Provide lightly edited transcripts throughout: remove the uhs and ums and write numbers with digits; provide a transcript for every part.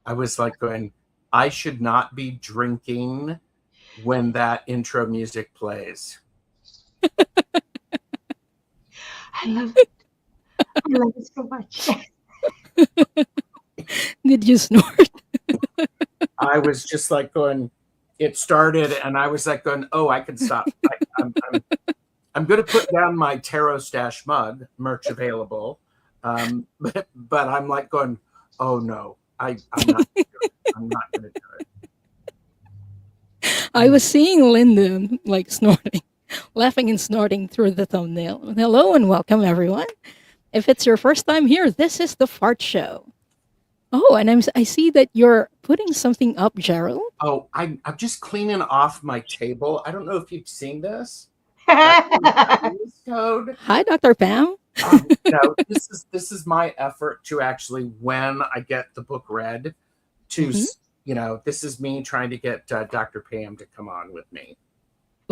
I was like going, I should not be drinking when that intro music plays. I love it. I love it so much. Did you snort? I was just like going, it started, and I was like going, oh, I can stop. I'm going to put down my TarotStache mug, merch available. But I'm like going, oh no, I'm not going to do it. I was seeing Linda like snorting, laughing and snorting through the thumbnail. Hello and welcome, everyone. If it's your first time here, this is the Fart Show. Oh, and I see that you're putting something up, Gerald. Oh, I'm just cleaning off my table. I don't know if you've seen this. Code. Hi, Dr. Pam. No, this is my effort to actually, when I get the book read, to this is me trying to get Dr. Pam to come on with me.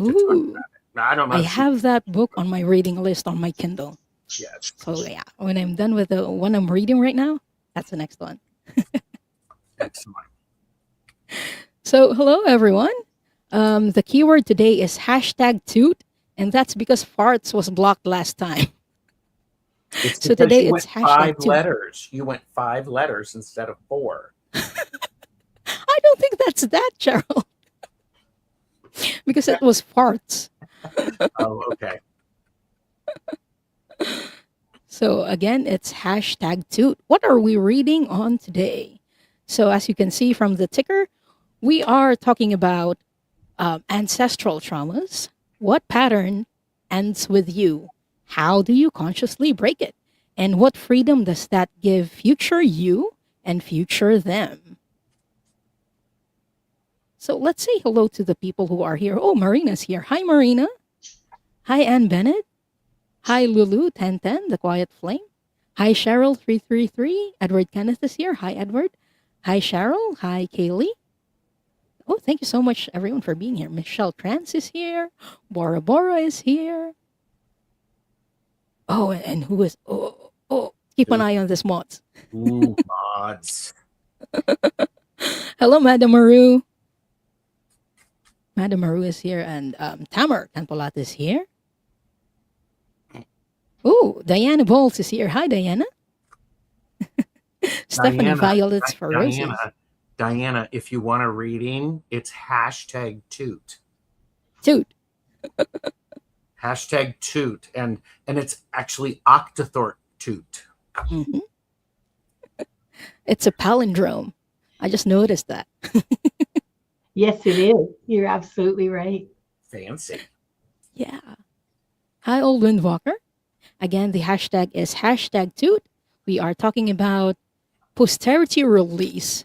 Ooh, I don't know. I have that book on my reading list on my Kindle. Yes. So yeah, when I'm done with the one I'm reading right now, that's the next one. Excellent. So hello, everyone. The keyword today is #toot, and that's because farts was blocked last time. So today it's #5 letters. You went 5 letters instead of 4. I don't think that's that, Gerald. Because it was farts. Oh, okay. So again, it's #toot. What are we reading on today? So as you can see from the ticker, we are talking about ancestral traumas. What pattern ends with you? How do you consciously break it? And what freedom does that give future you and future them? So let's say hello to the people who are here. Oh, Marina's here. Hi, Marina. Hi, Ann Bennett. Hi, Lulu 1010, the Quiet Flame. Hi, Cheryl 333. Edward Kenneth is here. Hi, Edward. Hi, Cheryl. Hi, Kaylee. Oh, thank you so much, everyone, for being here. Michelle Trance is here. Bora Bora is here. Oh, and who is... Oh, keep an eye on this mods. Ooh, mods. Hello, Madam Maru. Madam Maru is here, and Tamar Canpolat is here. Oh, Diana Bowles is here. Hi, Diana. Stephanie Violet's for Roses. Diana, if you want a reading, it's #toot. Toot. #toot. And it's actually octothorpe toot. Mm-hmm. It's a palindrome. I just noticed that. Yes, it is. You're absolutely right. Fancy. Yeah. Hi, Old Windwalker. Again, the hashtag is #toot. We are talking about posterity release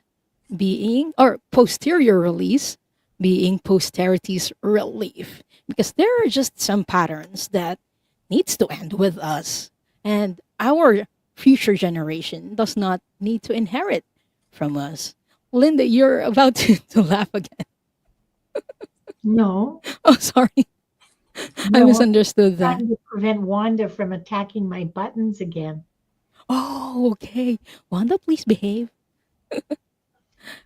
being, or posterior release being posterity's relief. Because there are just some patterns that needs to end with us. And our future generation does not need to inherit from us. Linda, you're about to laugh again. No. Oh, sorry. No, I misunderstood that. Trying to prevent Wanda from attacking my buttons again. Oh, okay. Wanda, please behave.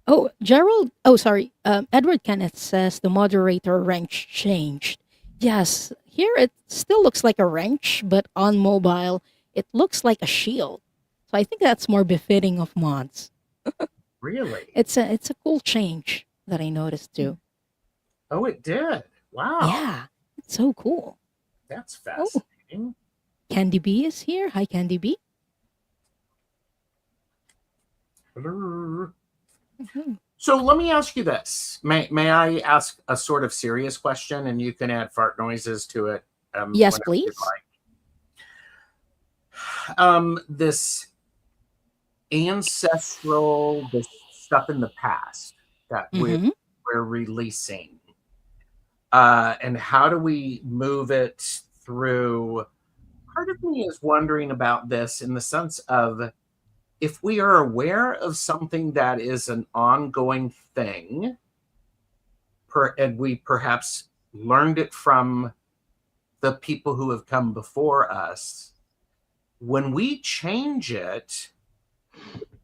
Oh, Gerald. Oh, sorry. Edward Kenneth says the moderator wrench changed. Yes, here it still looks like a wrench, but on mobile, it looks like a shield. So I think that's more befitting of mods. Really? It's a cool change that I noticed too. Oh, it did. Wow. Yeah, it's so cool. That's fascinating. Candy B is here. Hi, Candy B. Mhm. So let me ask you this. May I ask a sort of serious question, and you can add fart noises to it Yes, whenever you'd please. like. This ancestral, this stuff in the past that Mm-hmm. we're releasing, and how do we move it through? Part of me is wondering about this in the sense of if we are aware of something that is an ongoing thing, and we perhaps learned it from the people who have come before us, when we change it,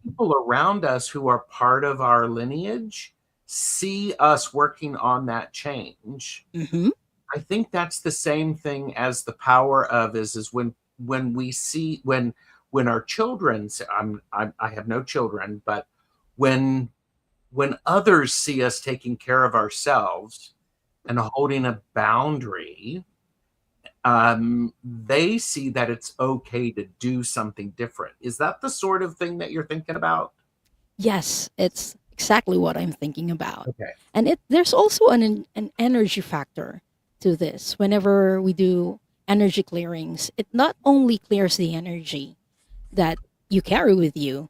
people around us who are part of our lineage see us working on that change. Mm-hmm. I think that's the same thing as the power of is when we see when our children's I have no children, but when others see us taking care of ourselves and holding a boundary, they see that it's okay to do something different. Is that the sort of thing that you're thinking about? Yes, it's exactly what I'm thinking about. Okay. And there's also an energy factor to this. Whenever we do energy clearings, it not only clears the energy that you carry with you,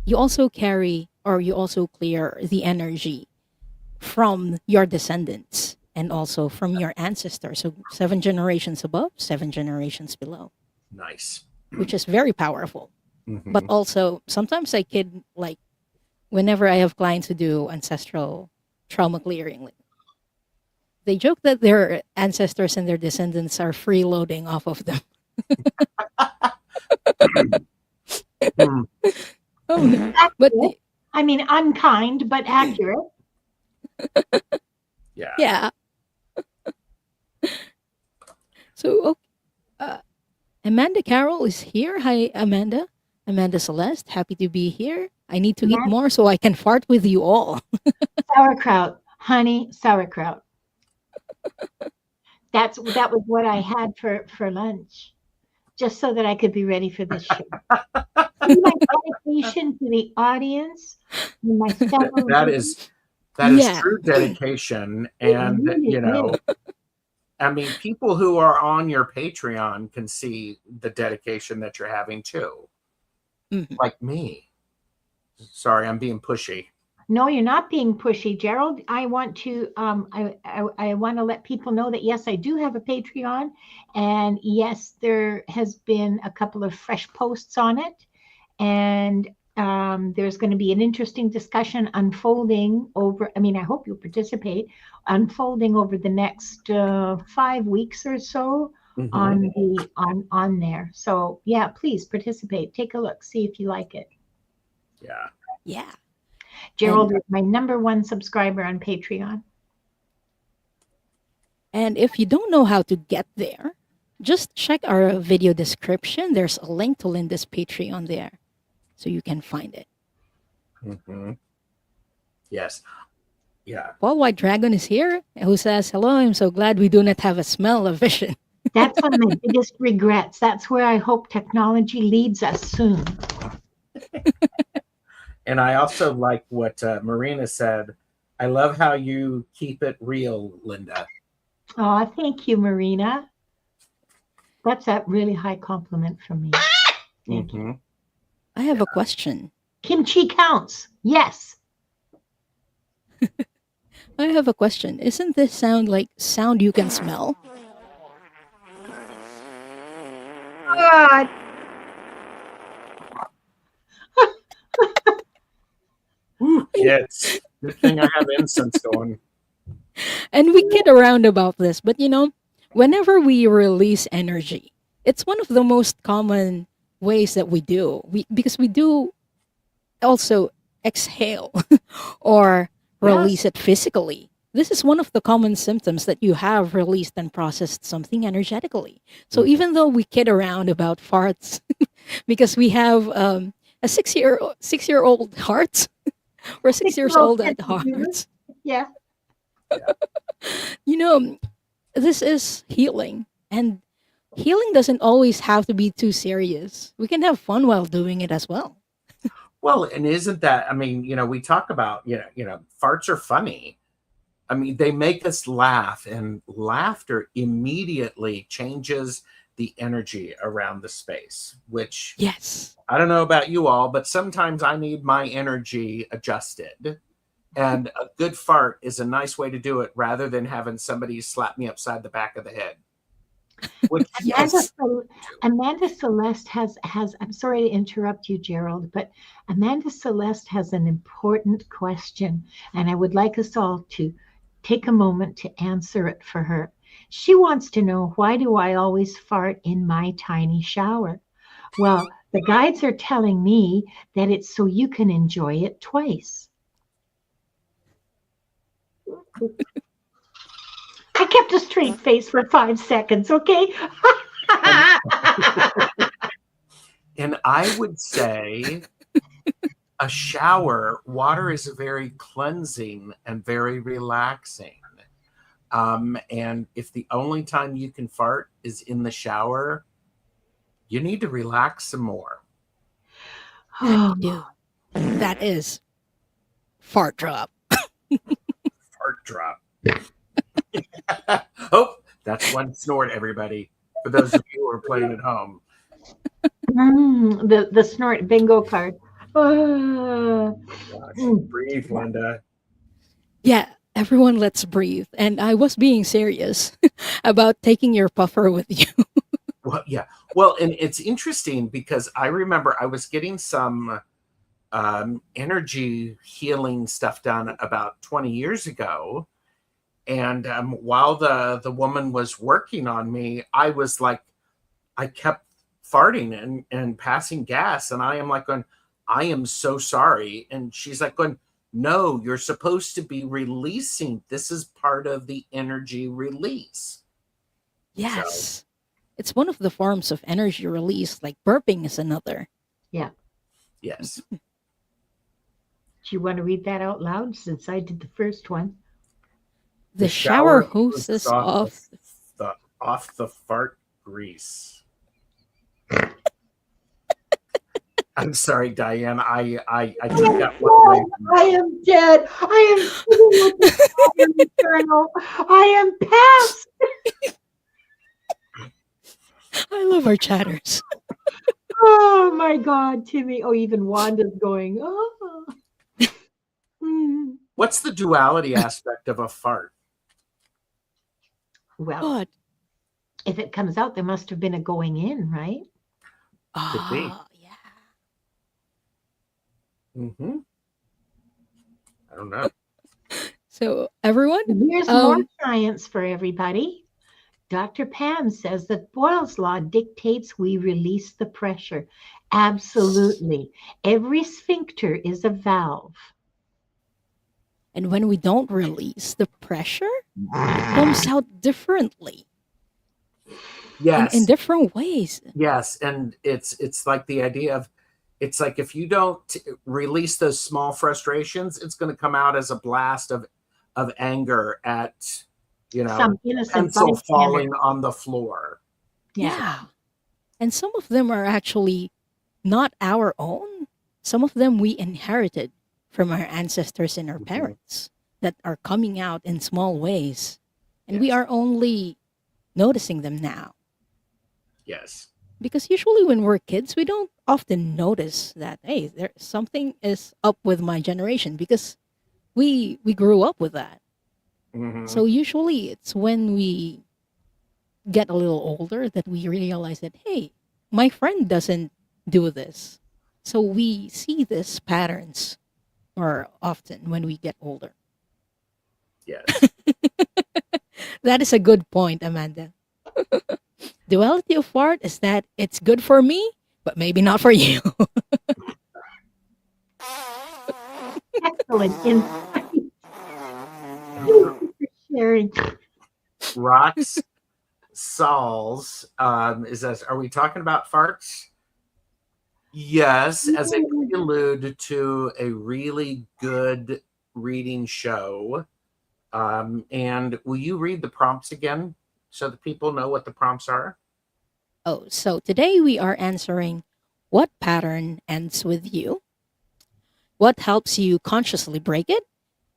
you also carry or you also clear the energy from your descendants and also from your ancestors. So 7 generations above, 7 generations below, Nice. which is very powerful. But Mhm. also sometimes I kid like whenever I have clients who do ancestral trauma clearing, like, they joke that their ancestors and their descendants are freeloading off of them. Hmm. Oh no! But Accurate. I mean, unkind, but accurate. Yeah. yeah. So uh, Amanda Carroll is here. Hi, Amanda. Amanda Celeste, happy to be here. I need to eat Matt, more so I can fart with you all. sauerkraut, honey, sauerkraut. That was what I had for lunch, just so that I could be ready for this show. See my dedication to the audience and my fellow That ladies? is Yeah. true dedication. It And really is. I mean, people who are on your Patreon can see the dedication that you're having too. Mhm. Like me. Sorry, I'm being pushy. No, you're not being pushy, Gerald. I want to I want to let people know that yes, I do have a Patreon, and yes, there has been a couple of fresh posts on it, and there's going to be an interesting discussion unfolding over. I mean, I hope you'll participate, unfolding over the next 5 weeks or so Mhm. on the on there. So yeah, please participate. Take a look, see if you like it. Yeah. Yeah. Gerald is my #1 subscriber on Patreon. And if you don't know how to get there, just check our video description. There's a link to Linda's Patreon there so you can find it. Hmm. Yes. Yeah. Paul White Dragon is here, who says, "Hello, I'm so glad we do not have a smell of vision." That's one of my biggest regrets. That's where I hope technology leads us soon. And I also like what Marina said. I love how you keep it real, Linda. Oh, thank you, Marina. That's a really high compliment from me. Thank you. Mhm. I have a question. Kimchi counts. Yes. I have a question. Isn't this sound like sound you can smell? God. Ooh, kids. Good thing I have incense going. And we kid around about this, but whenever we release energy, it's one of the most common ways that we do. Because we do also exhale or release Yes. it physically. This is one of the common symptoms that you have released and processed something energetically. So Mhm. even though we kid around about farts, because we have a 6-year old heart or 6 years 6-year-old old at sense of humor. heart, Yeah. you know, this is healing. And healing doesn't always have to be too serious. We can have fun while doing it as well. Well, and isn't that, I mean, we talk about, farts are funny. I mean, they make us laugh, and laughter immediately changes the energy around the space, which Yes. I don't know about you all, but sometimes I need my energy adjusted. And a good fart is a nice way to do it rather than having somebody slap me upside the back of the head. Which Amanda, Yes. Amanda Celeste has. I'm sorry to interrupt you, Gerald, but Amanda Celeste has an important question, and I would like us all to take a moment to answer it for her. She wants to know, why do I always fart in my tiny shower? Well, the guides are telling me that it's so you can enjoy it twice. I kept a straight face for 5 seconds, okay? And I would say a shower, water is very cleansing and very relaxing. And if the only time you can fart is in the shower, you need to relax some more. That you do. That is fart drop. Fart drop. Oh, that's one snort, everybody. For those of you who are playing at home. The snort bingo card. Gosh, breathe, Linda. Yeah, everyone, let's breathe. And I was being serious about taking your puffer with you. Well, yeah. Well, and it's interesting because I remember I was getting some energy healing stuff done about 20 years ago. And while the woman was working on me, I was like, I kept farting and passing gas. And I am like going, I am so sorry. And she's like going, no, you're supposed to be releasing. This is part of the energy release. Yes. It's one of the forms of energy release, like burping is another. Yeah. Yes. Do you want to read that out loud since I did the first one? The shower hoses hoses off. off the fart grease. I'm sorry, Diane. I took that one away. I am dead. I am sitting with the fire eternal. I am past. I love our chatters. Oh my God, Timmy. Oh, even Wanda's going, oh. What's the duality aspect of a fart? Well, What? if it comes out, there must have been a going in, right? Could be. Yeah. Mm-hmm. I don't know. So, everyone, Here's more science for everybody. Dr. Pam says that Boyle's law dictates we release the pressure. Absolutely. Every sphincter is a valve. and when we don't release the pressure, it comes out differently. Yes. In different ways. Yes, and it's like the idea of, it's like if you don't release those small frustrations, it's going to come out as a blast of anger at, Some innocent pencil bystander. falling on the floor. Yeah. And some of them are actually not our own. Some of them we inherited from our ancestors and our parents that are coming out in small ways. And we Yes. are only noticing them now. Yes. Because usually when we're kids, we don't often notice that, hey, there something is up with my generation because we grew up with that. Mhm. So usually it's when we get a little older that we realize that, hey, my friend doesn't do this. So we see these patterns more often when we get older. Yes. That is a good point, Amanda. Duality of fart is that it's good for me, but maybe not for you. Excellent insight. Thank you for sharing. Rocks Sauls is this, are we talking about farts? Yes, as a prelude to a really good reading show. And will you read the prompts again so that people know what the prompts are? Oh, so today we are answering what pattern ends with you. What helps you consciously break it?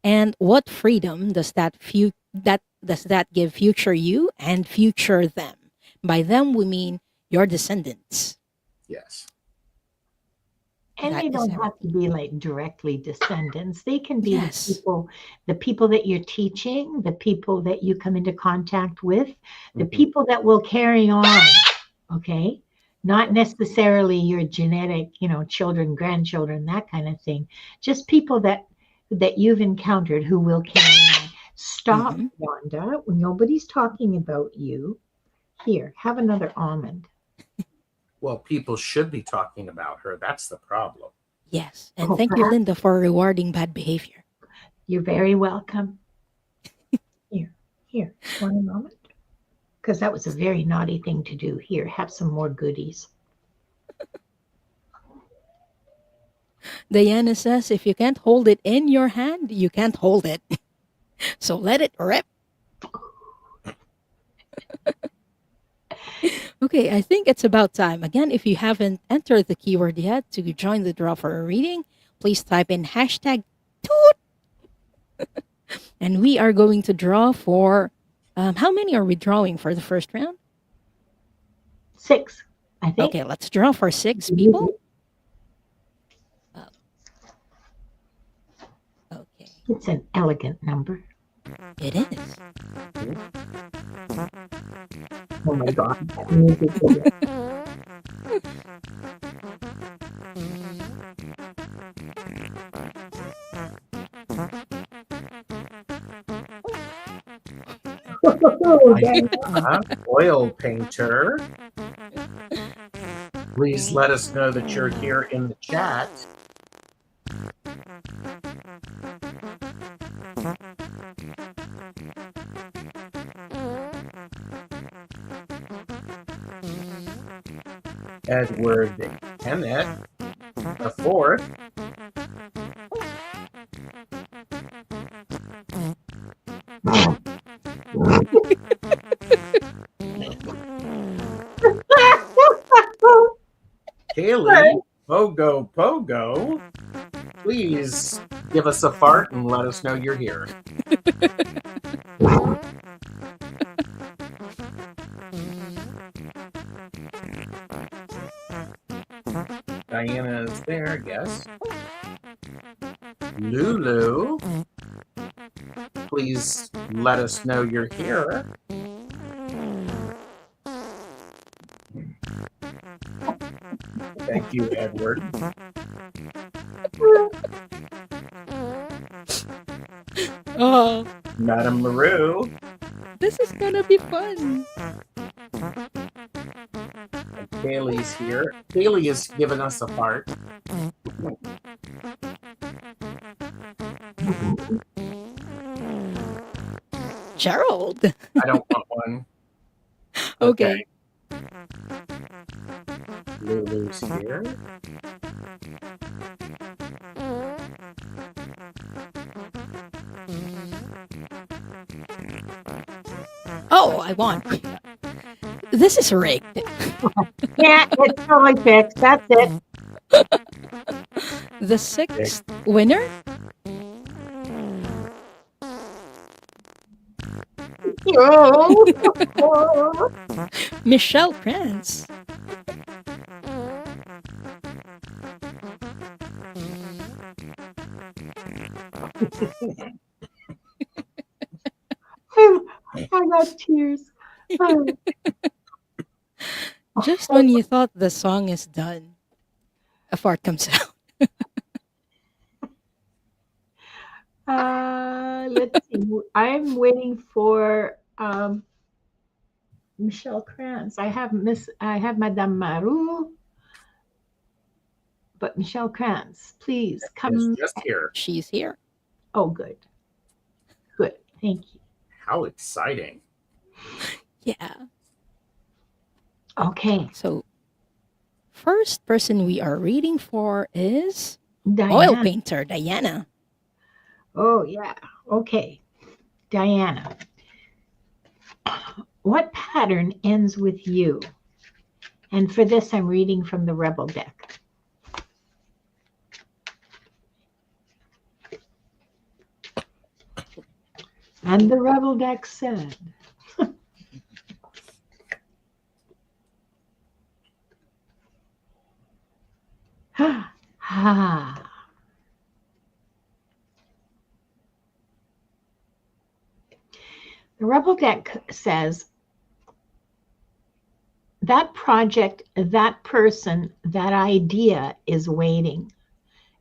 And what freedom does that give future you and future them? By them we mean your descendants. Yes. And That they is don't have to everything. be like directly descendants. They can be Yes. the people that you're teaching, the people that you come into contact with, the Mhm. people that will carry on. Okay. Not necessarily your genetic, children, grandchildren, that kind of thing. Just people that you've encountered who will carry on. Stop, Hmm. Wanda. Nobody's talking about you. Here, have another almond. Well, people should be talking about her. That's the problem. Yes. And Oh, thank you, perhaps Linda, for rewarding bad behavior. you're very welcome. Here, want an almond? Because that was a very naughty thing to do. Here, have some more goodies. Diana says if you can't hold it in your hand, you can't hold it. So let it rip. Okay, I think it's about time. Again, if you haven't entered the keyword yet to join the draw for a reading, please type in hashtag toot. And we are going to draw for, how many are we drawing for the first round? 6, I think. Okay, let's draw for 6 people. Okay, It's an elegant number. it is. Oh my God. that music is- Oh, dang. Oil painter. Please let us know that you're here in the chat. Edward Kennett, the fourth. Kaylee, Pogo Pogo, please give us a fart and let us know you're here. Diana is there, I guess. Lulu, please let us know you're here. Thank you, Edward. Oh, Madame LaRue, this is gonna be fun. and Kaylee's here. Kaylee has given us a fart. Gerald. I don't want one. Okay. Lulu's here. Oh, I won. This is rigged. Yeah, it's totally fixed. That's it. The 6th winner, Oh. Michelle Krantz. I got tears. Oh. Just when you thought the song is done, a fart comes out. Let's see. I'm waiting for Michelle Krantz. I have Madame Maru, but Michelle Krantz, please come. Is just here. She's here. Oh, good. Good. Thank you. How exciting. Yeah. Okay. So, first person we are reading for is Diana. oil painter Diana. Oh, yeah. Okay. Diana. What pattern ends with you? And for this, I'm reading from the Rebel deck. And the rebel deck said, ha. The rebel deck says, that project, that person, that idea is waiting.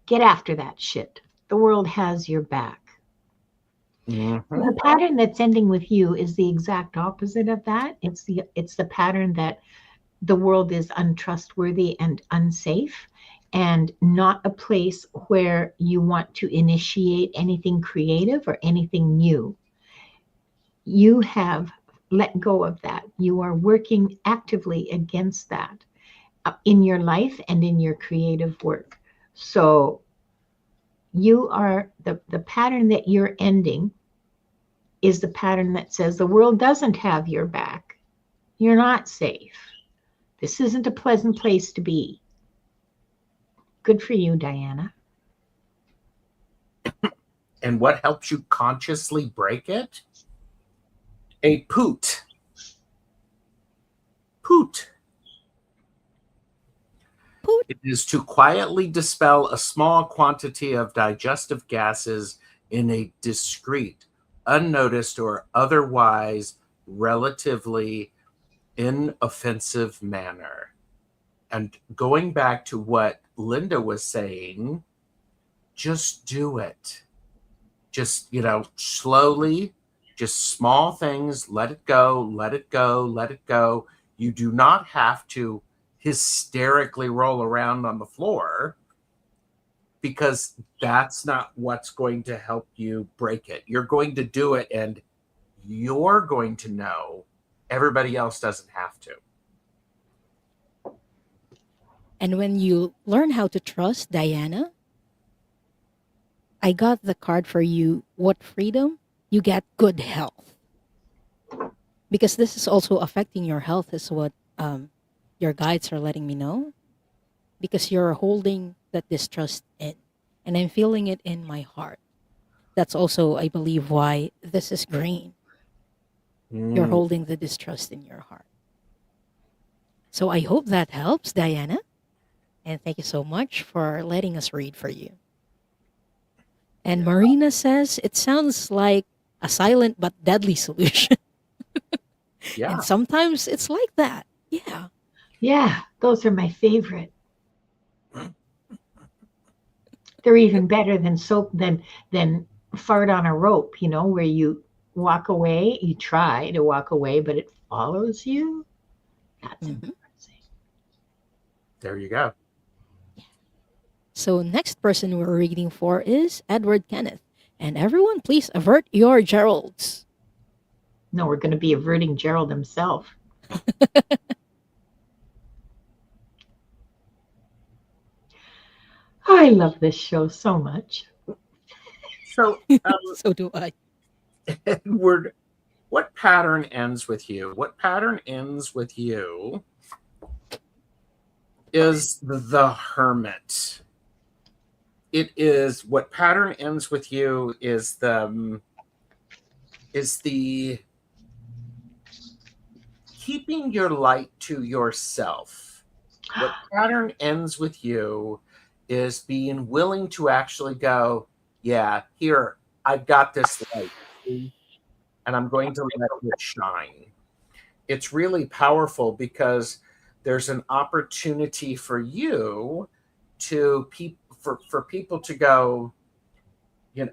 Get after that shit. The world has your back. Mhm. The pattern that's ending with you is the exact opposite of that. It's the pattern that the world is untrustworthy and unsafe and not a place where you want to initiate anything creative or anything new. You have let go of that. You are working actively against that in your life and in your creative work. So you are the pattern that you're ending is the pattern that says the world doesn't have your back. You're not safe. This isn't a pleasant place to be. Good for you, Diana. And what helps you consciously break it? A poot. Poot. Poot. It is to quietly dispel a small quantity of digestive gases in a discreet, unnoticed, or otherwise relatively inoffensive manner. And going back to what Linda was saying, just do it. Just, slowly, just small things, let it go, let it go, let it go. You do not have to hysterically roll around on the floor because that's not what's going to help you break it. You're going to do it and you're going to know. Everybody else doesn't have to. And when you learn how to trust, Diana, I got the card for you. What freedom? You get good health. Because this is also affecting your health, is what your guides are letting me know. Because you're holding that distrust in. And I'm feeling it in my heart. That's also, I believe, why this is green. You're holding the distrust in your heart. So I hope that helps, Diana. And thank you so much for letting us read for you. And Marina says it sounds like a silent but deadly solution. Yeah. And sometimes it's like that. Yeah. Yeah, those are my favorite. They're even better than soap than fart on a rope, where you walk away, you try to walk away, but it follows you. That's embarrassing. There you go. So next person we're reading for is Edward Kenneth. And everyone, please avert your Geralds. No, we're going to be averting Gerald himself. I love this show so much. So, So do I. Edward, what pattern ends with you? What pattern ends with you is the Hermit. It is what pattern ends with you is the keeping your light to yourself. What pattern ends with you is being willing to actually go, yeah, here, I've got this light, and I'm going to let it shine. It's really powerful because there's an opportunity for you to for people to go, to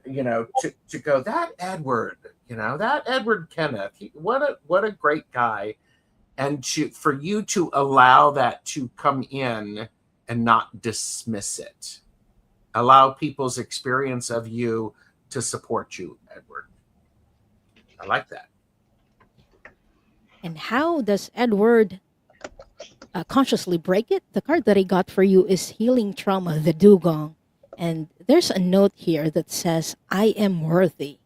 go, that Edward, that Edward Kenneth, what a great guy. And for you to allow that to come in and not dismiss it. Allow people's experience of you to support you, Edward. I like that. And how does Edward consciously break it? The card that I got for you is Healing Trauma, the Dugong. And there's a note here that says, I am worthy.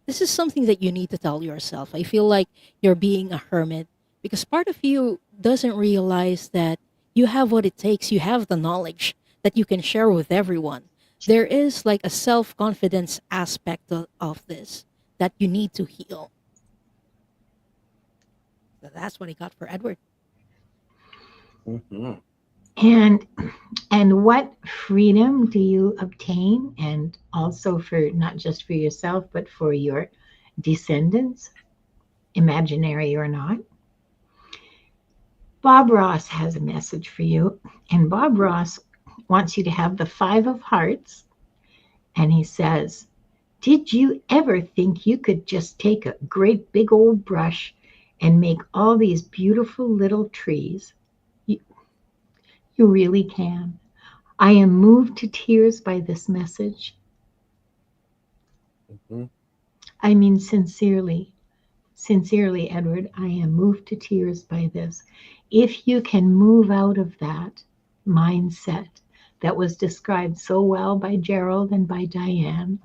This is something that you need to tell yourself. I feel like you're being a hermit because part of you doesn't realize that you have what it takes. You have the knowledge that you can share with everyone. There is like a self-confidence aspect of this that you need to heal. So that's what I got for Edward. Mm-hmm. And what freedom do you obtain, and also for not just for yourself but for your descendants, imaginary or not? Bob Ross has a message for you, and Bob Ross wants you to have the 5 of Hearts, and he says, did you ever think you could just take a great big old brush and make all these beautiful little trees? You really can. I am moved to tears by this message. Mm-hmm. I mean, sincerely, Edward, I am moved to tears by this. If you can move out of that mindset that was described so well by Gerald and by Diane,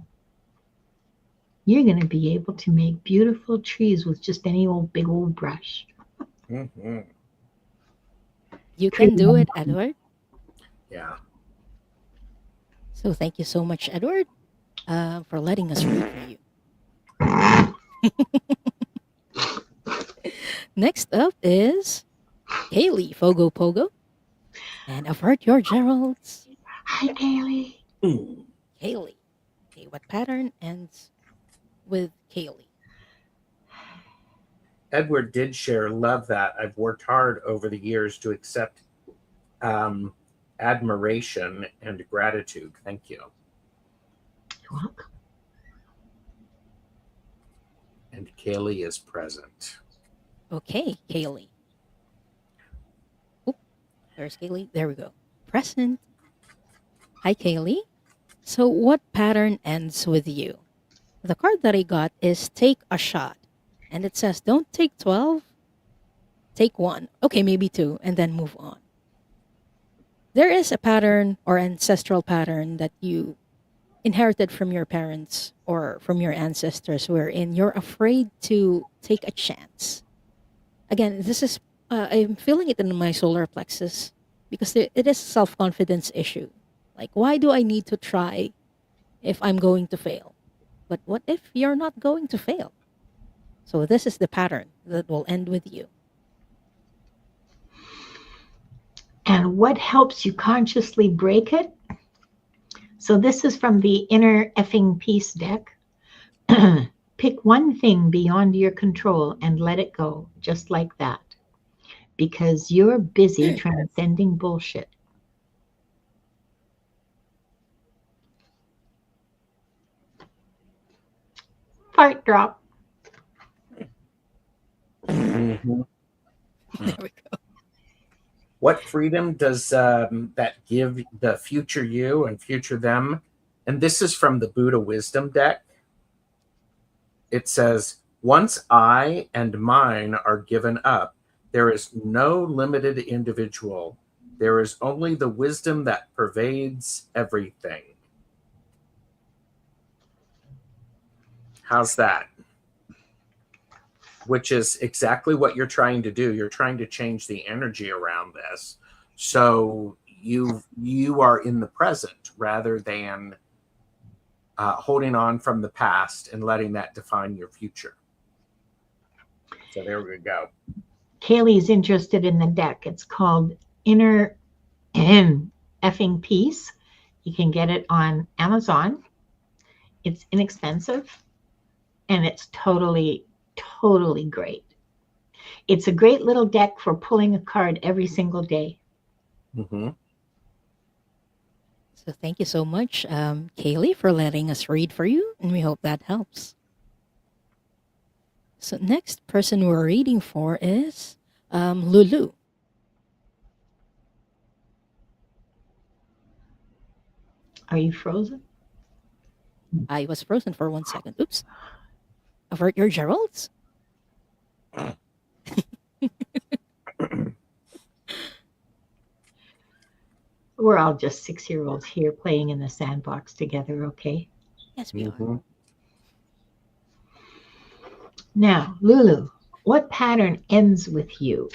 you're going to be able to make beautiful trees with just any old big old brush. Mm-hmm. You can do it, Edward. Yeah. So thank you so much, Edward, for letting us read for you. Next up is Kaylee Fogo Pogo. And avert your Geralds. Hi, Kaylee. Mm. Kaylee. Okay, what pattern ends with Kaylee? Edward did share, love that. I've worked hard over the years to accept admiration and gratitude. Thank you. You're welcome. And Kaylee is present. Okay, Kaylee. Oh, there's Kaylee. There we go. Present. Hi, Kaylee. So, what pattern ends with you? The card that I got is take a shot. And it says, don't take 12, take 1. Okay, maybe 2, and then move on. There is a pattern or ancestral pattern that you inherited from your parents or from your ancestors wherein you're afraid to take a chance. Again, this is, I'm feeling it in my solar plexus because it is a self-confidence issue. Like, why do I need to try if I'm going to fail? But what if you're not going to fail? So this is the pattern that will end with you. And what helps you consciously break it? So this is from the Inner Effing Peace deck. Pick one thing beyond your control and let it go, just like that. Because you're busy transcending bullshit. Fart drop. Mm-hmm. There we go. What freedom does that give the future you and future them? And this is from the Buddha Wisdom deck. It says, once I and mine are given up, there is no limited individual. There is only the wisdom that pervades everything. How's that? Which is exactly what you're trying to do. You're trying to change the energy around this. So you are in the present rather than holding on from the past and letting that define your future. So there we go. Kaylee's interested in the deck. It's called Inner Effing Peace. You can get it on Amazon. It's inexpensive and it's totally great. It's a great little deck for pulling a card every single day. Mm-hmm. So thank you so much, Kaylee, for letting us read for you, and we hope that helps. So next person we're reading for is Lulu. Are you frozen? I was frozen for 1 second. Oops. Avert your Geralds. We're all just 6-year-olds here playing in the sandbox together, okay? Yes, we Mm-hmm. are. Now, Lulu, what pattern ends with you?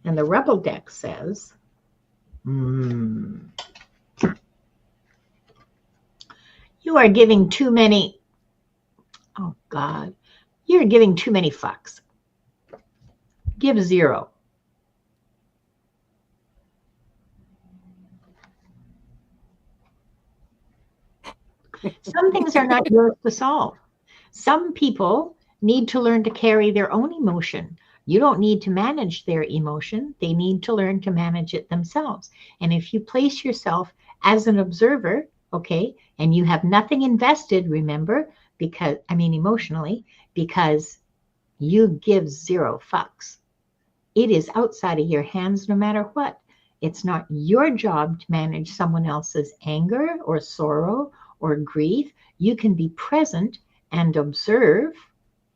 And the Rebel deck says, You are giving too many. Oh, God. You're giving too many fucks. Give 0. Some things are not yours to solve. Some people need to learn to carry their own emotion. You don't need to manage their emotion. They need to learn to manage it themselves. And if you place yourself as an observer, okay, and you have nothing invested, remember, because, I mean, emotionally, because you give 0 fucks. It is outside of your hands no matter what. It's not your job to manage someone else's anger or sorrow or grief. You can be present and observe,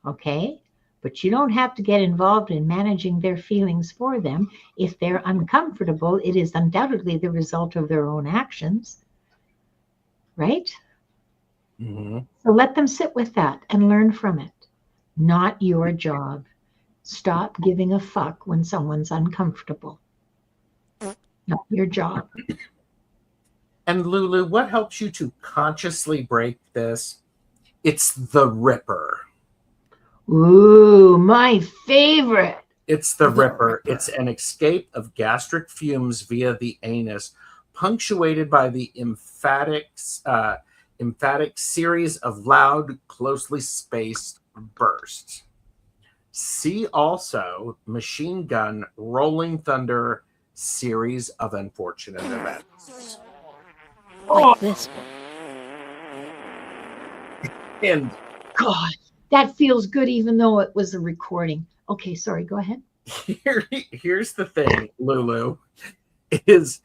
okay? But you don't have to get involved in managing their feelings for them. If they're uncomfortable, it is undoubtedly the result of their own actions, right? Mm-hmm. So let them sit with that and learn from it. Not your job. Stop giving a fuck when someone's uncomfortable. Not your job. And Lulu, what helps you to consciously break this? It's the Ripper. Ooh, my favorite. It's the Ripper. It's an escape of gastric fumes via the anus, punctuated by the emphatic series of loud, closely spaced bursts. See also Machine Gun Rolling Thunder series of unfortunate events. Like this one. And God, that feels good even though it was a recording. Okay, sorry, go ahead. here's the thing, Lulu, is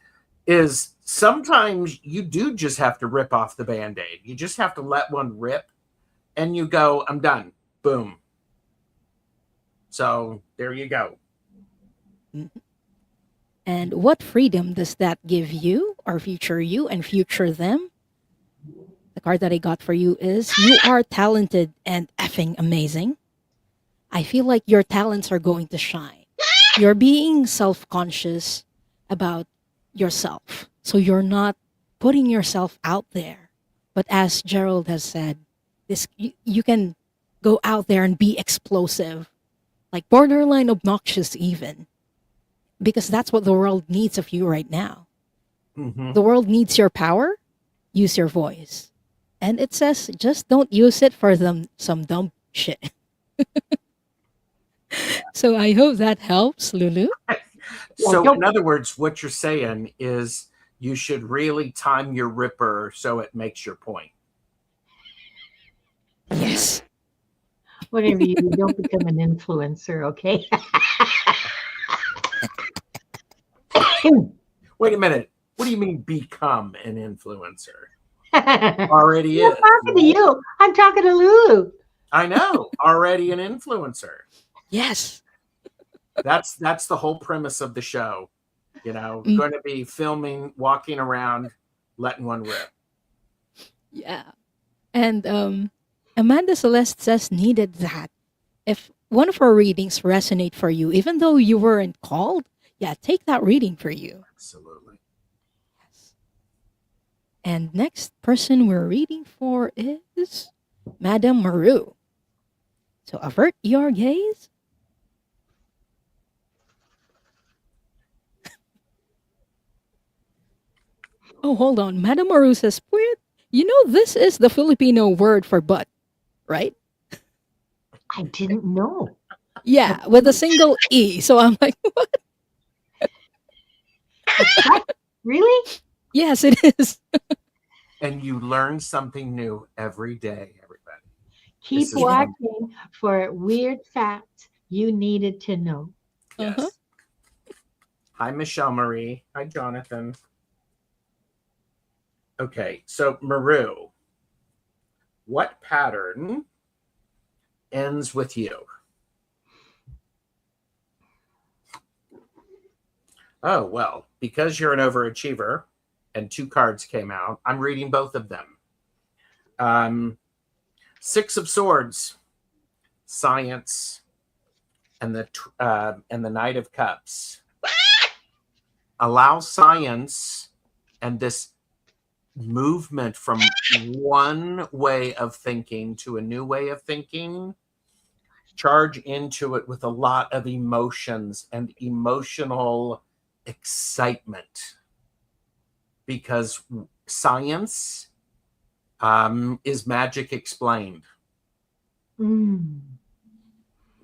sometimes you do just have to rip off the Band-Aid. You just have to let one rip and you go, I'm done. Boom. So there you go. And what freedom does that give you, or future you and future them? The card that I got for you is you are talented and effing amazing. I feel like your talents are going to shine. You're being self-conscious about yourself. So you're not putting yourself out there. But as Gerald has said, you can go out there and be explosive, like borderline obnoxious even. Because that's what the world needs of you right now. Mm-hmm. The world needs your power. Use your voice. And it says, just don't use it for some dumb shit. So I hope that helps, Lulu. So in other words, what you're saying is you should really time your Ripper so it makes your point. Yes. Whatever you do, don't become an influencer, okay? Wait a minute. What do you mean become an influencer? Already I'm is. talking to you. I'm talking to Lulu. I know. Already an influencer. Yes. That's the whole premise of the show. You know, Mm. going to be filming, walking around, letting one rip. Yeah. And Amanda Celeste says needed that. If one of our readings resonate for you, even though you weren't called, yeah, take that reading for you. Absolutely. Yes. And next person we're reading for is Madame Maru. So avert your gaze. Oh, hold on. Madame Maru says, "Puwit, you know this is the Filipino word for butt, right?" I didn't know. Yeah, with a single E. So I'm like, what? Really? Yes, it is. And you learn something new every day, everybody. Keep is watching for weird facts you needed to know. Yes. Uh-huh. Hi, Michelle Marie. Hi, Jonathan. Okay, so Maru, what pattern ends with you? Oh, well, because you're an overachiever and 2 cards came out, I'm reading both of them. 6 of Swords, Science, and the Knight of Cups. Allow science and this movement from one way of thinking to a new way of thinking. Charge into it with a lot of emotions and emotional excitement, because science is magic explained.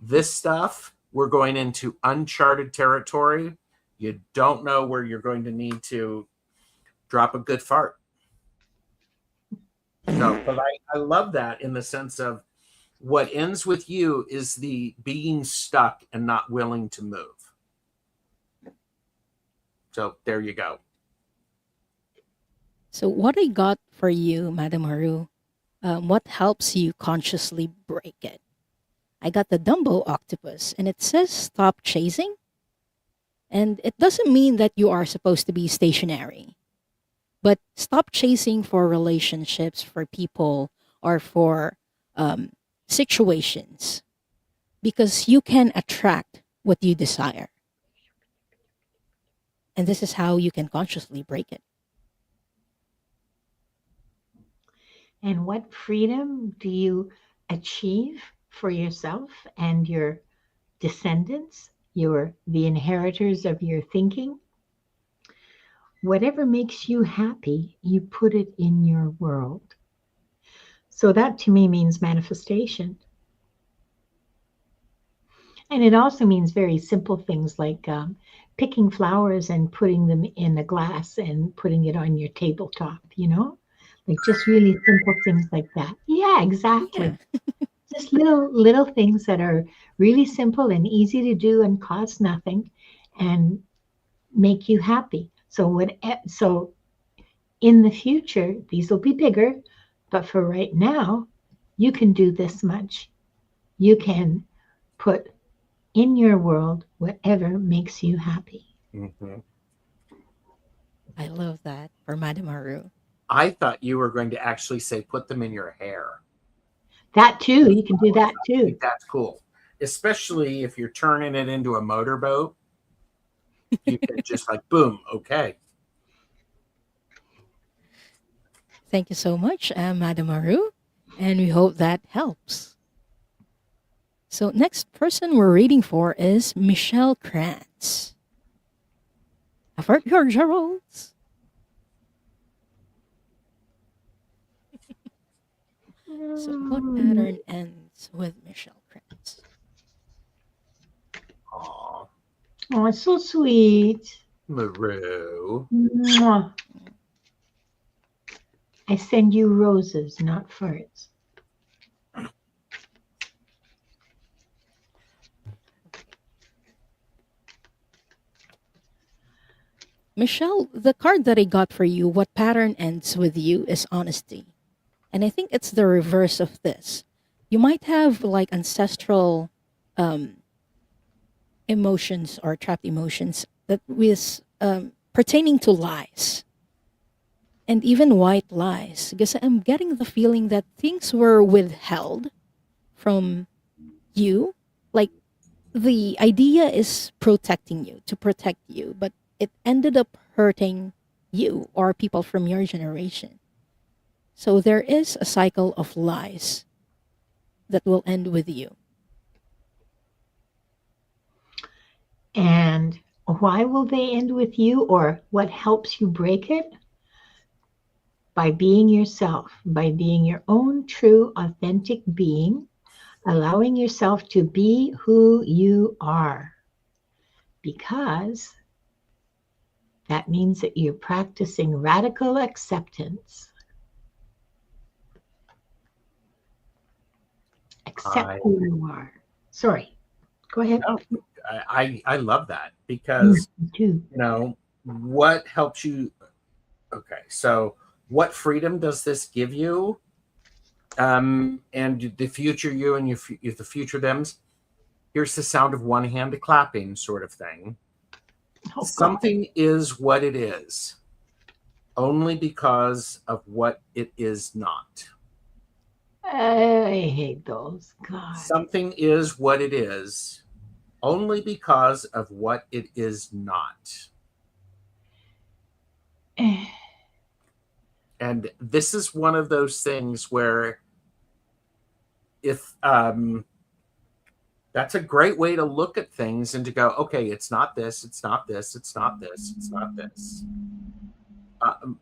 This stuff, we're going into uncharted territory. You don't know where you're going to need to drop a good fart. So, but I love that in the sense of what ends with you is the being stuck and not willing to move. So there you go. So what I got for you, Madam Haru, what helps you consciously break it? I got the Dumbo octopus, and it says stop chasing. And it doesn't mean that you are supposed to be stationary, but stop chasing for relationships, for people, or for situations, because you can attract what you desire. And this is how you can consciously break it. And what freedom do you achieve for yourself and your descendants, the inheritors of your thinking? Whatever makes you happy, you put it in your world. So that to me means manifestation. And it also means very simple things like picking flowers and putting them in a glass and putting it on your tabletop, like just really simple things like that. Yeah, exactly. Yeah. Just little things that are really simple and easy to do and cost nothing and make you happy. So in the future, these will be bigger, but for right now, you can do this much. You can put in your world whatever makes you happy. I love that for Madam Haru. I thought you were going to actually say put them in your hair. That too, you can do that I too. think that's cool, especially if you're turning it into a motorboat. You can just like boom, okay. Thank you so much, Madam Haru, and we hope that helps. So next person we're reading for is Michelle Krantz. I've heard your Geralds. So what pattern ends with Michelle Krantz? Aw, Oh, it's so sweet. Maru. Mwah. I send you roses, not farts. Michelle, the card that I got for you, what pattern ends with you, is honesty. And I think it's the reverse of this. You might have like ancestral emotions or trapped emotions that was pertaining to lies and even white lies, because I'm getting the feeling that things were withheld from you. Like the idea is protecting you, to protect you, but it ended up hurting you or people from your generation. So there is a cycle of lies that will end with you. And why will they end with you, or what helps you break it? By being yourself, by being your own true, authentic being, allowing yourself to be who you are. Because that means that you're practicing radical acceptance. Accept who you are. Sorry, go ahead. No, I love that because too. What helps you. Okay, so what freedom does this give you? And the future you and the future thems. Here's the sound of one hand clapping, sort of thing. Oh, Something is what it is, only because of what it is not. I hate those. God. Something is what it is, only because of what it is not. And this is one of those things where if that's a great way to look at things and to go, okay, it's not this, it's not this, it's not this, it's not this,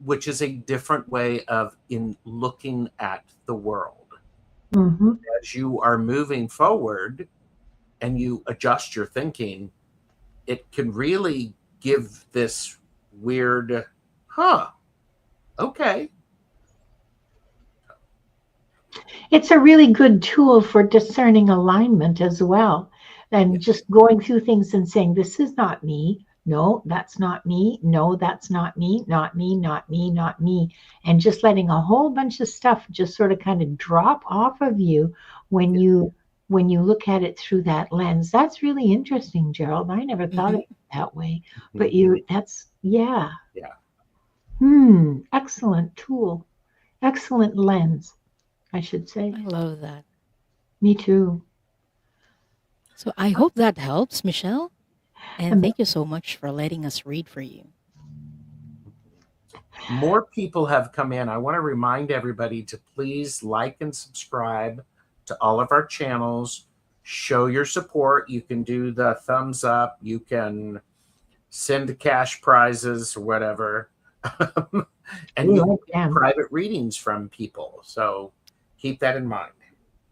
which is a different way of in looking at the world. Mm-hmm. As you are moving forward and you adjust your thinking, it can really give this weird, okay. It's a really good tool for discerning alignment as well. And just going through things and saying, this is not me. No, that's not me. No, that's not me. Not me, not me, not me. And just letting a whole bunch of stuff just sort of kind of drop off of you when you look at it through that lens. That's really interesting, Gerald. I never thought of it that way. But yeah. Excellent tool. Excellent lens, I should say. I love that. Me too. So I hope that helps, Michelle. And thank you so much for letting us read for you. More people have come in. I want to remind everybody to please like and subscribe to all of our channels. Show your support. You can do the thumbs up. You can send cash prizes or whatever. And you get private readings from people. So keep that in mind.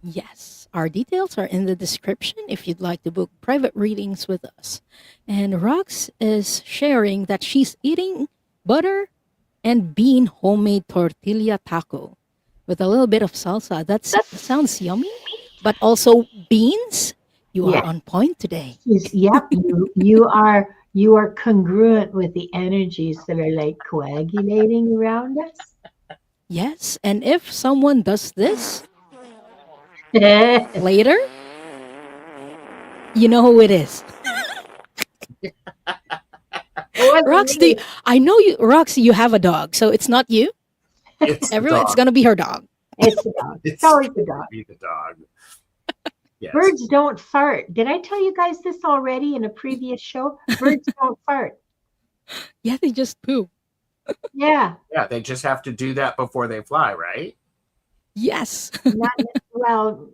Yes, our details are in the description if you'd like to book private readings with us. And Rox is sharing that she's eating butter and bean homemade tortilla taco with a little bit of salsa. That sounds yummy, but also beans. You are on point today. Yep, you are congruent with the energies that are like coagulating around us. Yes, and if someone does this later, you know who it is. Roxy, I know you, Roxy, you have a dog, so it's not you. It's It's gonna be her dog. It's the dog. It's always the dog. Be the dog. Yes. Birds don't fart. Did I tell you guys this already in a previous show? Birds don't fart. Yeah, they just poop. Yeah. Yeah, they just have to do that before they fly, right? Yes. Well,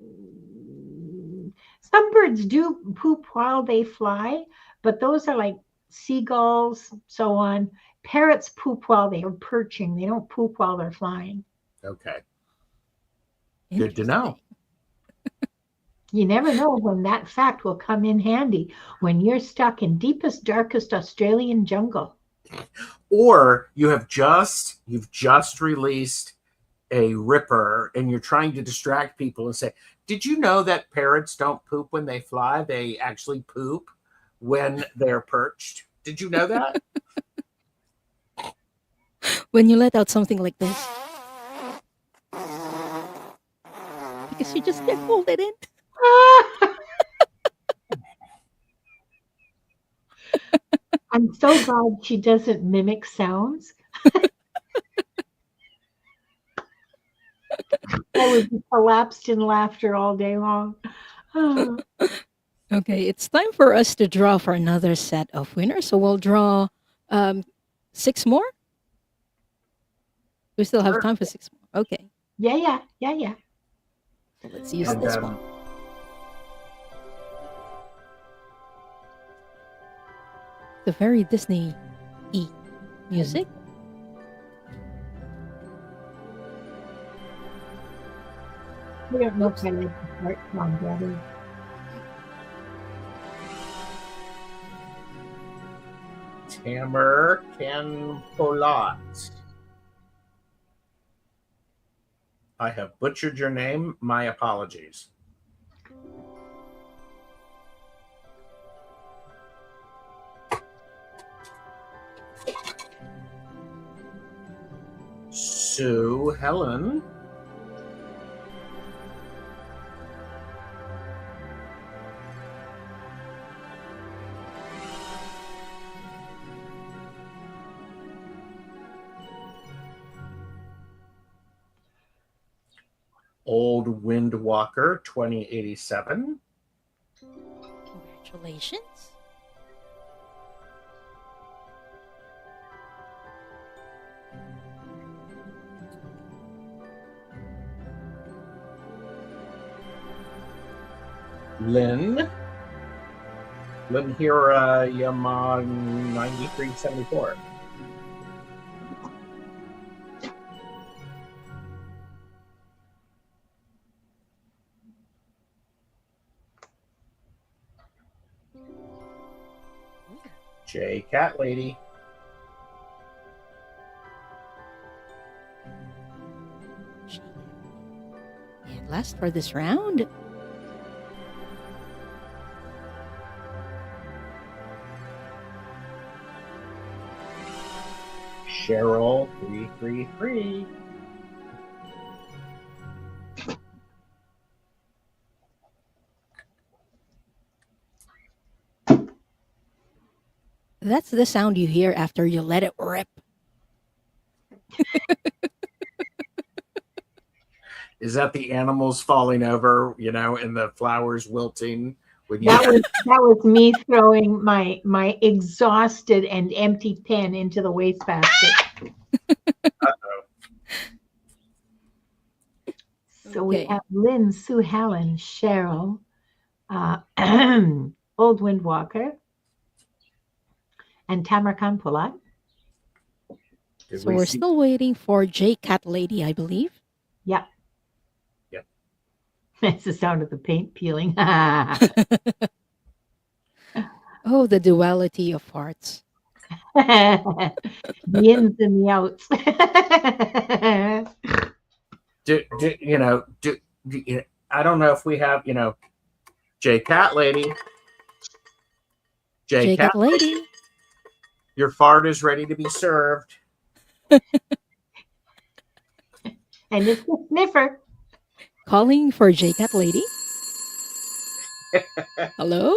some birds do poop while they fly, but those are like seagulls, so on. Parrots poop while they are perching. They don't poop while they're flying. Okay. Good to know. You never know when that fact will come in handy when you're stuck in deepest, darkest Australian jungle. Or you've just released a ripper and you're trying to distract people and say, did you know that parrots don't poop when they fly? They actually poop when they're perched. Did you know that? When you let out something like this. Because you just can't hold it in. I'm so glad she doesn't mimic sounds. I would be collapsed in laughter all day long. Okay, it's time for us to draw for another set of winners. So we'll draw 6 more. We still have time for 6 more. Okay. Yeah. So let's use this one. The very Disney-y music. We don't know if I like the part song better. Tamer Canpolat. I have butchered your name. My apologies. Sue Helen. Old Windwalker 2087. Congratulations. Lynn Hira Yaman 9374. J Cat Lady. And last for this round, Cheryl 333. that's the sound you hear after you let it rip. Is that the animals falling over, and the flowers wilting? That was me throwing my exhausted and empty pen into the wastebasket. So we Okay. have Lynn, Sue Helen, Cheryl, Old Windwalker, and Tamarkan Polat. So we're still waiting for J Cat Lady, I believe. Yep. Yep. That's the sound of the paint peeling. Oh, the duality of hearts. The ins and the outs. I don't know if we have, J Cat Lady. J Cat Lady. Your fart is ready to be served. And it's a sniffer. Calling for J Cat Lady. Hello?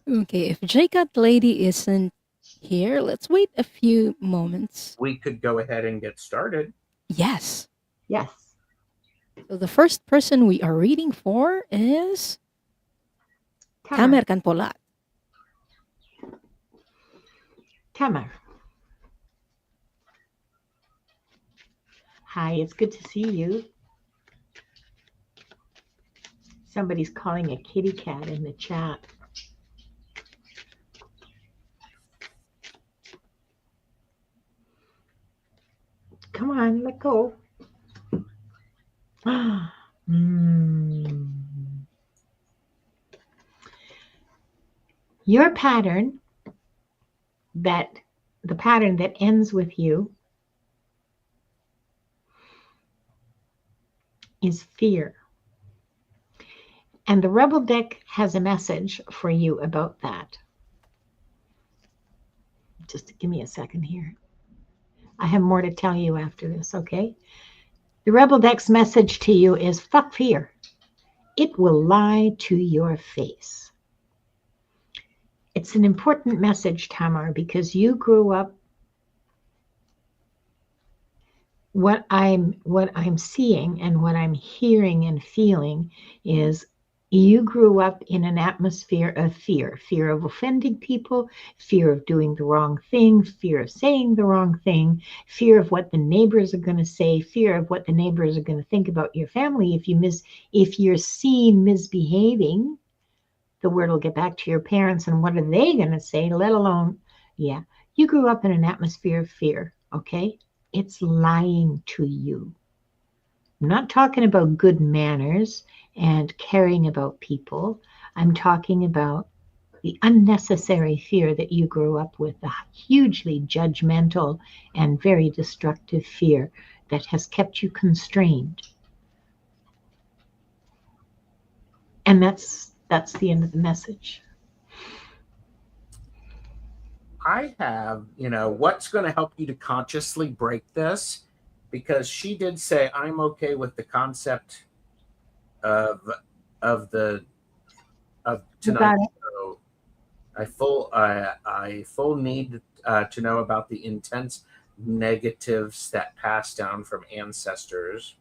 Okay, if J Cat Lady isn't here, let's wait a few moments. We could go ahead and get started. Yes. Yes. So the first person we are reading for is Tamarkan Polat. Tamar. Hi, it's good to see you. Somebody's calling a kitty cat in the chat. Come on, let go. Your pattern, the pattern that ends with you, is fear. And the Rebel deck has a message for you about that. Just give me a second here. I have more to tell you after this, okay? The Rebel deck's message to you is fuck fear. It will lie to your face. It's an important message, Tamar, because you grew up. What I'm seeing and what I'm hearing and feeling is you grew up in an atmosphere of fear of offending people, fear of doing the wrong thing, fear of saying the wrong thing, fear of what the neighbors are going to say, fear of what the neighbors are going to think about your family. If you're seen misbehaving, the word will get back to your parents, and what are they going to say, let alone, you grew up in an atmosphere of fear, okay? It's lying to you. I'm not talking about good manners and caring about people. I'm talking about the unnecessary fear that you grew up with, the hugely judgmental and very destructive fear that has kept you constrained. And that's the end of the message. I have, what's going to help you to consciously break this? Because she did say, I'm okay with the concept of tonight's show. I full need to know about the intense negatives that pass down from ancestors.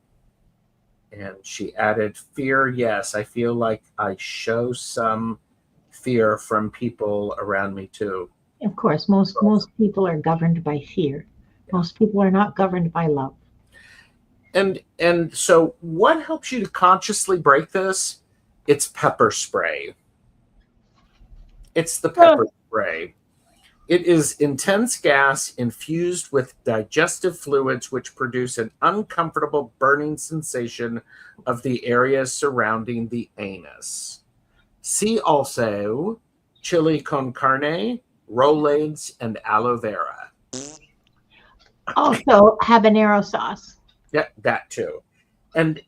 And she added, fear, yes, I feel like I show some fear from people around me too. Of course, most people are governed by fear. Most people are not governed by love. And so what helps you to consciously break this? It's pepper spray. It's the pepper spray. It is intense gas infused with digestive fluids which produce an uncomfortable burning sensation of the areas surrounding the anus. See also chili con carne, rollades, and aloe vera. Also, habanero sauce. Yeah, that too. And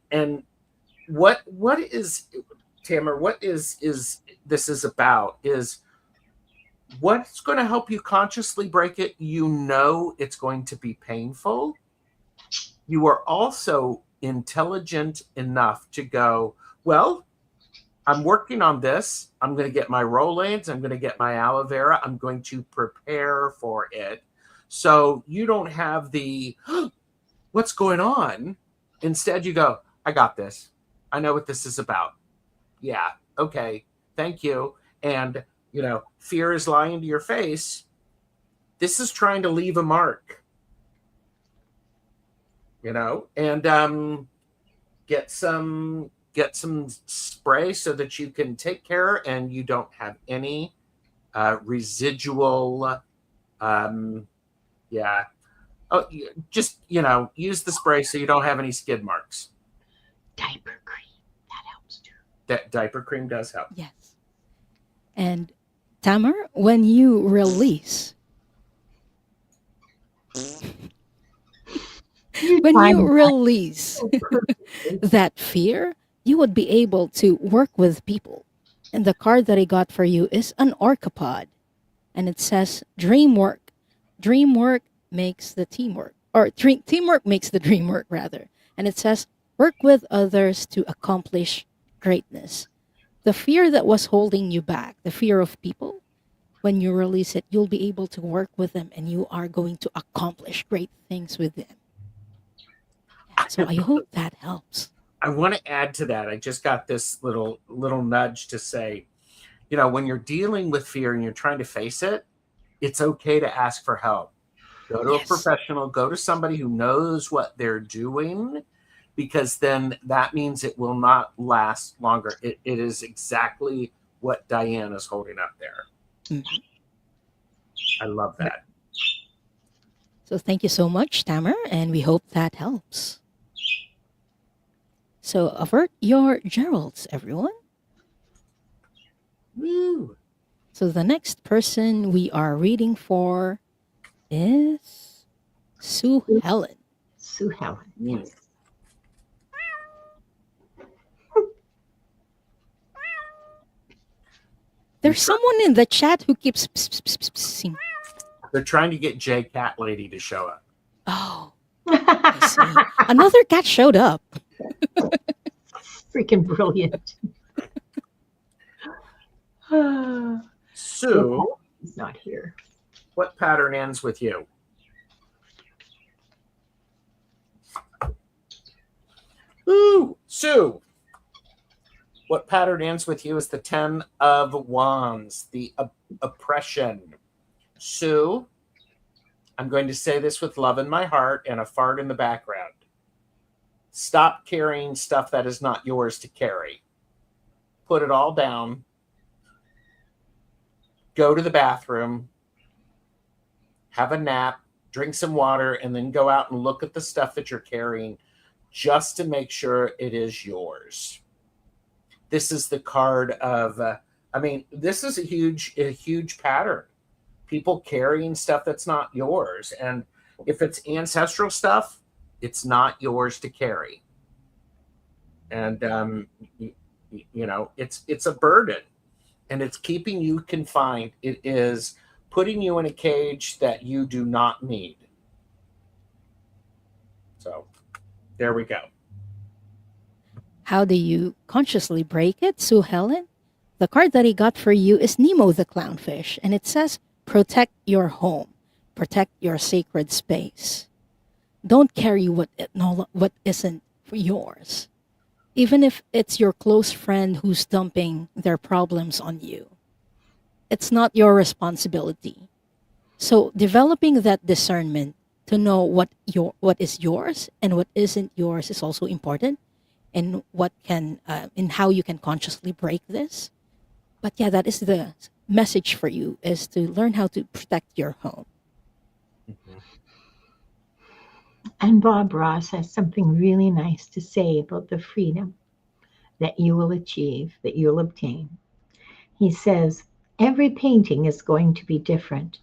what is, Tamara, what is this is about is what's going to help you consciously break it. You know it's going to be painful. You are also intelligent enough to go, well, I'm working on this. I'm going to get my rollades. I'm going to get my aloe vera. I'm going to prepare for it. So you don't have the, what's going on? Instead, you go, I got this. I know what this is about. Yeah. Okay. Thank you. And, you know, fear is lying to your face. This is trying to leave a mark, you know, and get some spray so that you can take care and you don't have any residual, yeah. Oh, just, you know, use the spray so you don't have any skid marks. Diaper cream. That helps too. That diaper cream does help. Yes. And Tamar, when you release, that fear, you would be able to work with people. And the card that I got for you is an orcapod. And it says dream work. Dream work makes the teamwork. Or teamwork makes the dream work, rather. And it says work with others to accomplish greatness. The fear that was holding you back, the fear of people, when you release it, you'll be able to work with them and you are going to accomplish great things with them. So I hope that helps. I want to add to that. I just got this little nudge to say, you know, when you're dealing with fear and you're trying to face it, it's okay to ask for help. Go to a professional, go to somebody who knows what they're doing, because then that means it will not last longer. It is exactly what Diane is holding up there. Mm-hmm. I love that. So thank you so much, Tamar, and we hope that helps. So avert your Geralds, everyone. Woo. So the next person we are reading for is Sue Helen. Sue Helen. Yes. There's someone in the chat who keeps psing. They're trying to get J Cat Lady to show up. Oh, I see. Another cat showed up. Freaking brilliant. Sue, he's not here. What pattern ends with you? Ooh, Sue. What pattern ends with you is the 10 of Wands, the oppression. Sue, I'm going to say this with love in my heart and a fart in the background. Stop carrying stuff that is not yours to carry. Put it all down. Go to the bathroom. Have a nap. Drink some water. And then go out and look at the stuff that you're carrying just to make sure it is yours. This is the card of, this is a huge pattern. People carrying stuff that's not yours. And if it's ancestral stuff, it's not yours to carry. And, it's a burden. And it's keeping you confined. It is putting you in a cage that you do not need. So, there we go. How do you consciously break it, Sue Helen? The card that he got for you is Nemo the Clownfish, and it says, protect your home, protect your sacred space. Don't carry what isn't yours, even if it's your close friend who's dumping their problems on you. It's not your responsibility. So developing that discernment to know what is yours and what isn't yours is also important, and what can and how you can consciously break this. But yeah, that is the message for you, is to learn how to protect your home. Mhm. And Bob Ross has something really nice to say about the freedom that you will achieve, that you'll obtain. He says, every painting is going to be different,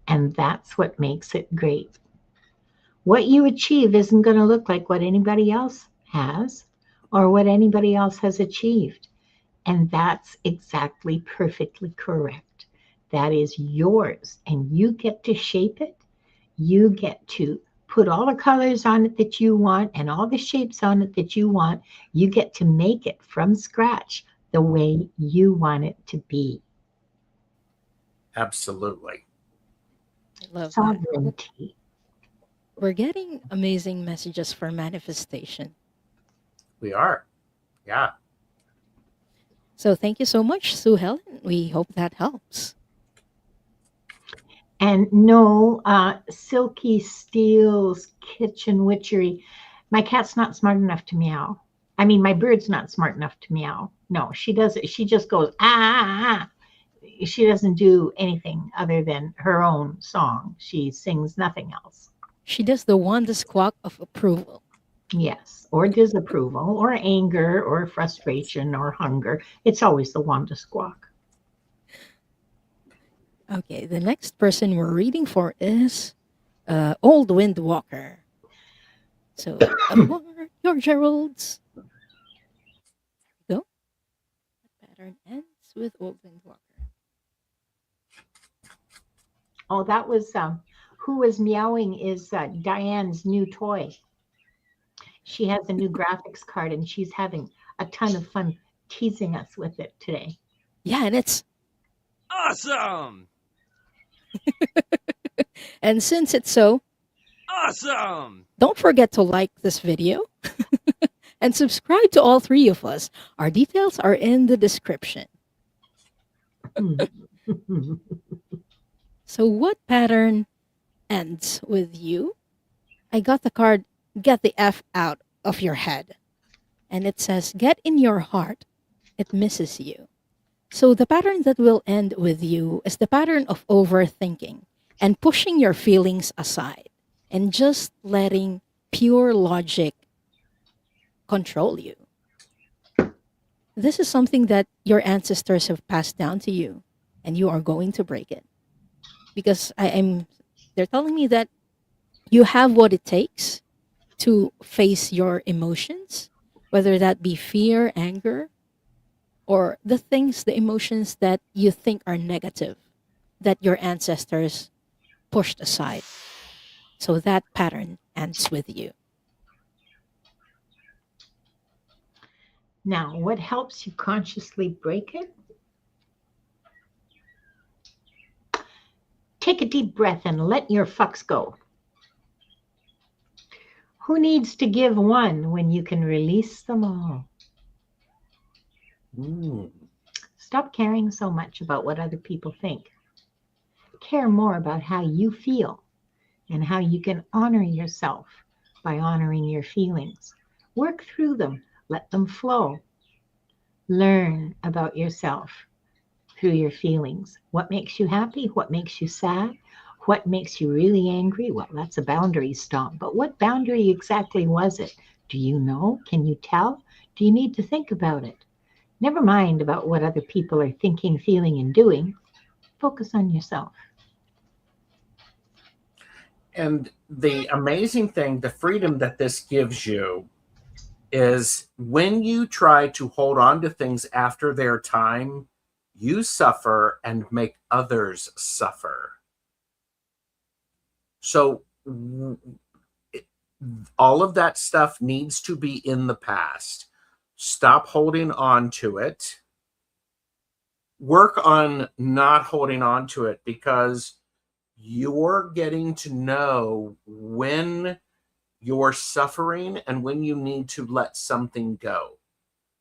and that's what makes it great. What you achieve isn't going to look like what anybody else has or what anybody else has achieved. And that's exactly perfectly correct. That is yours, and you get to shape it. You get to put all the colors on it that you want and all the shapes on it that you want. You get to make it from scratch the way you want it to be. Absolutely. I love that. Sovereignty. We're getting amazing messages for manifestation. We are. Yeah. So thank you so much, Sue Helen. We hope that helps. And no silky steels kitchen witchery. My cat's not smart enough to meow. I mean, my bird's not smart enough to meow. No, she does it. She just goes, ah. She doesn't do anything other than her own song. She sings nothing else. She does the Wanda squawk of approval. Yes, or disapproval, or anger, or frustration, or hunger. It's always the Wanda squawk. Okay, the next person we're reading for is Old Wind Walker. So, for your Geralds. Go. The pattern ends with Old Wind Walker. Oh, that was who was meowing is Diane's new toy. She has a new graphics card and she's having a ton of fun teasing us with it today. Yeah, and it's awesome. And since it's so awesome, don't forget to like this video and subscribe to all three of us. Our details are in the description. So what pattern ends with you? I got the card, get the F out of your head. And it says, get in your heart. It misses you. So the pattern that will end with you is the pattern of overthinking and pushing your feelings aside and just letting pure logic control you. This is something that your ancestors have passed down to you, and you are going to break it. Because they're telling me that you have what it takes to face your emotions, whether that be fear, anger, or the emotions that you think are negative, that your ancestors pushed aside. So that pattern ends with you. Now, what helps you consciously break it? Take a deep breath and let your fucks go. Who needs to give one when you can release them all? Stop caring so much about what other people think. Care more about how you feel and how you can honor yourself by honoring your feelings. Work through them. Let them flow. Learn about yourself through your feelings. What makes you happy? What makes you sad? What makes you really angry? Well, that's a boundary stomp. But what boundary exactly was it? Do you know? Can you tell? Do you need to think about it? Never mind about what other people are thinking, feeling, and doing. Focus on yourself. And the amazing thing, the freedom that this gives you, is when you try to hold on to things after their time, you suffer and make others suffer. So all of that stuff needs to be in the past. Stop holding on to it. Work on not holding on to it, because you're getting to know when you're suffering and when you need to let something go.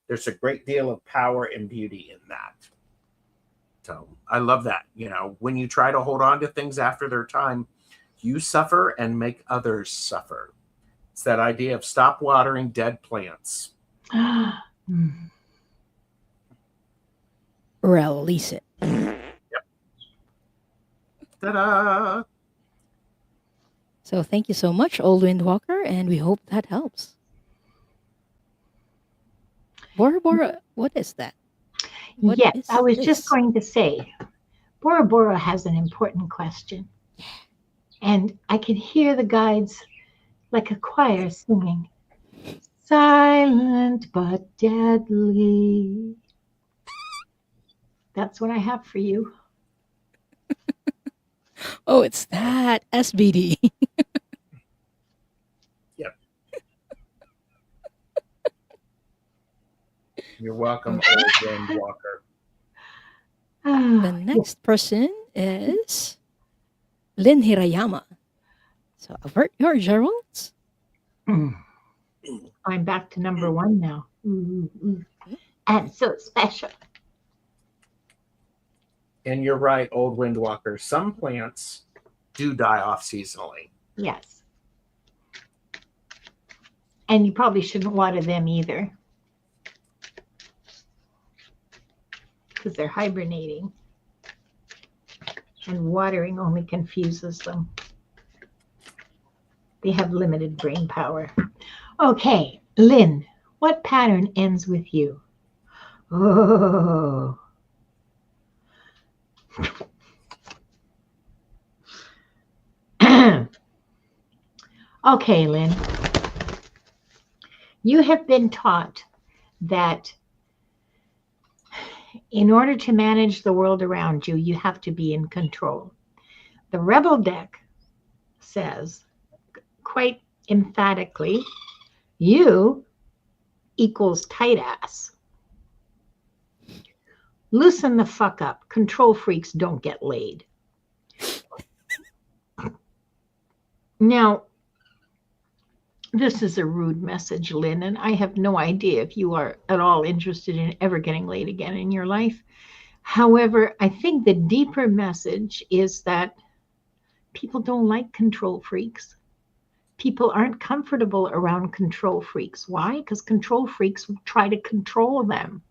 There's a great deal of power and beauty in that. So I love that. You know, when you try to hold on to things after their time, you suffer and make others suffer. It's that idea of stop watering dead plants. Release it. Ta-da! So thank you so much, Old Windwalker, and we hope that helps. Bora Bora, what is that? What Yes, is I was this? just going to say, Bora Bora has an important question. And I can hear the guides like a choir singing, silent but deadly. That's what I have for you. Oh, it's that SBD. Yep. You're welcome, Old Windwalker. The next person is Lynn Hirayama. So avert your Geralds. I'm back to number one now. And so special. And you're right, Old Windwalker. Some plants do die off seasonally. Yes. And you probably shouldn't water them either, because they're hibernating. And watering only confuses them. They have limited brain power. Okay, Lynn, what pattern ends with you? Oh. Okay, Lynn. You have been taught that in order to manage the world around you, you have to be in control. The Rebel deck says quite emphatically, you equals tight ass. Loosen the fuck up. Control freaks don't get laid. Now, this is a rude message, Lynn, and I have no idea if you are at all interested in ever getting laid again in your life. However, I think the deeper message is that people don't like control freaks. People aren't comfortable around control freaks. Why? Because control freaks try to control them.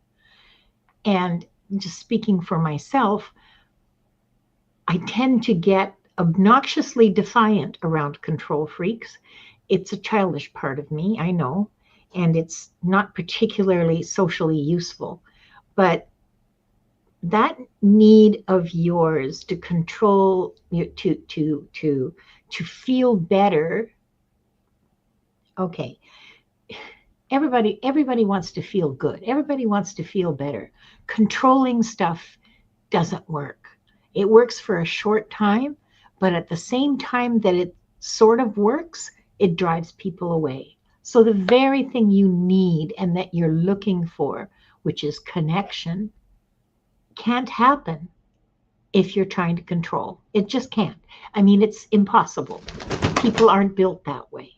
And just speaking for myself, I tend to get obnoxiously defiant around control freaks. It's a childish part of me, I know, and it's not particularly socially useful. But that need of yours to control, to feel better. Okay, everybody wants to feel good. Everybody wants to feel better. Controlling stuff doesn't work. It works for a short time, but at the same time that it sort of works, it drives people away. So the very thing you need and that you're looking for, which is connection, can't happen if you're trying to control. It just can't. I mean, it's impossible. People aren't built that way.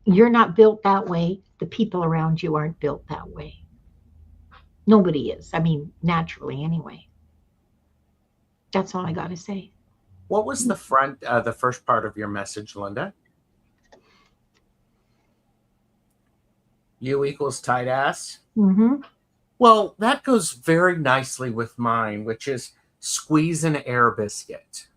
You're not built that way. The people around you aren't built that way. Nobody is. I mean, naturally anyway. That's all I got to say. What was the first part of your message, Linda? You equals tight ass? Mm-hmm. Well, that goes very nicely with mine, which is squeeze an air biscuit.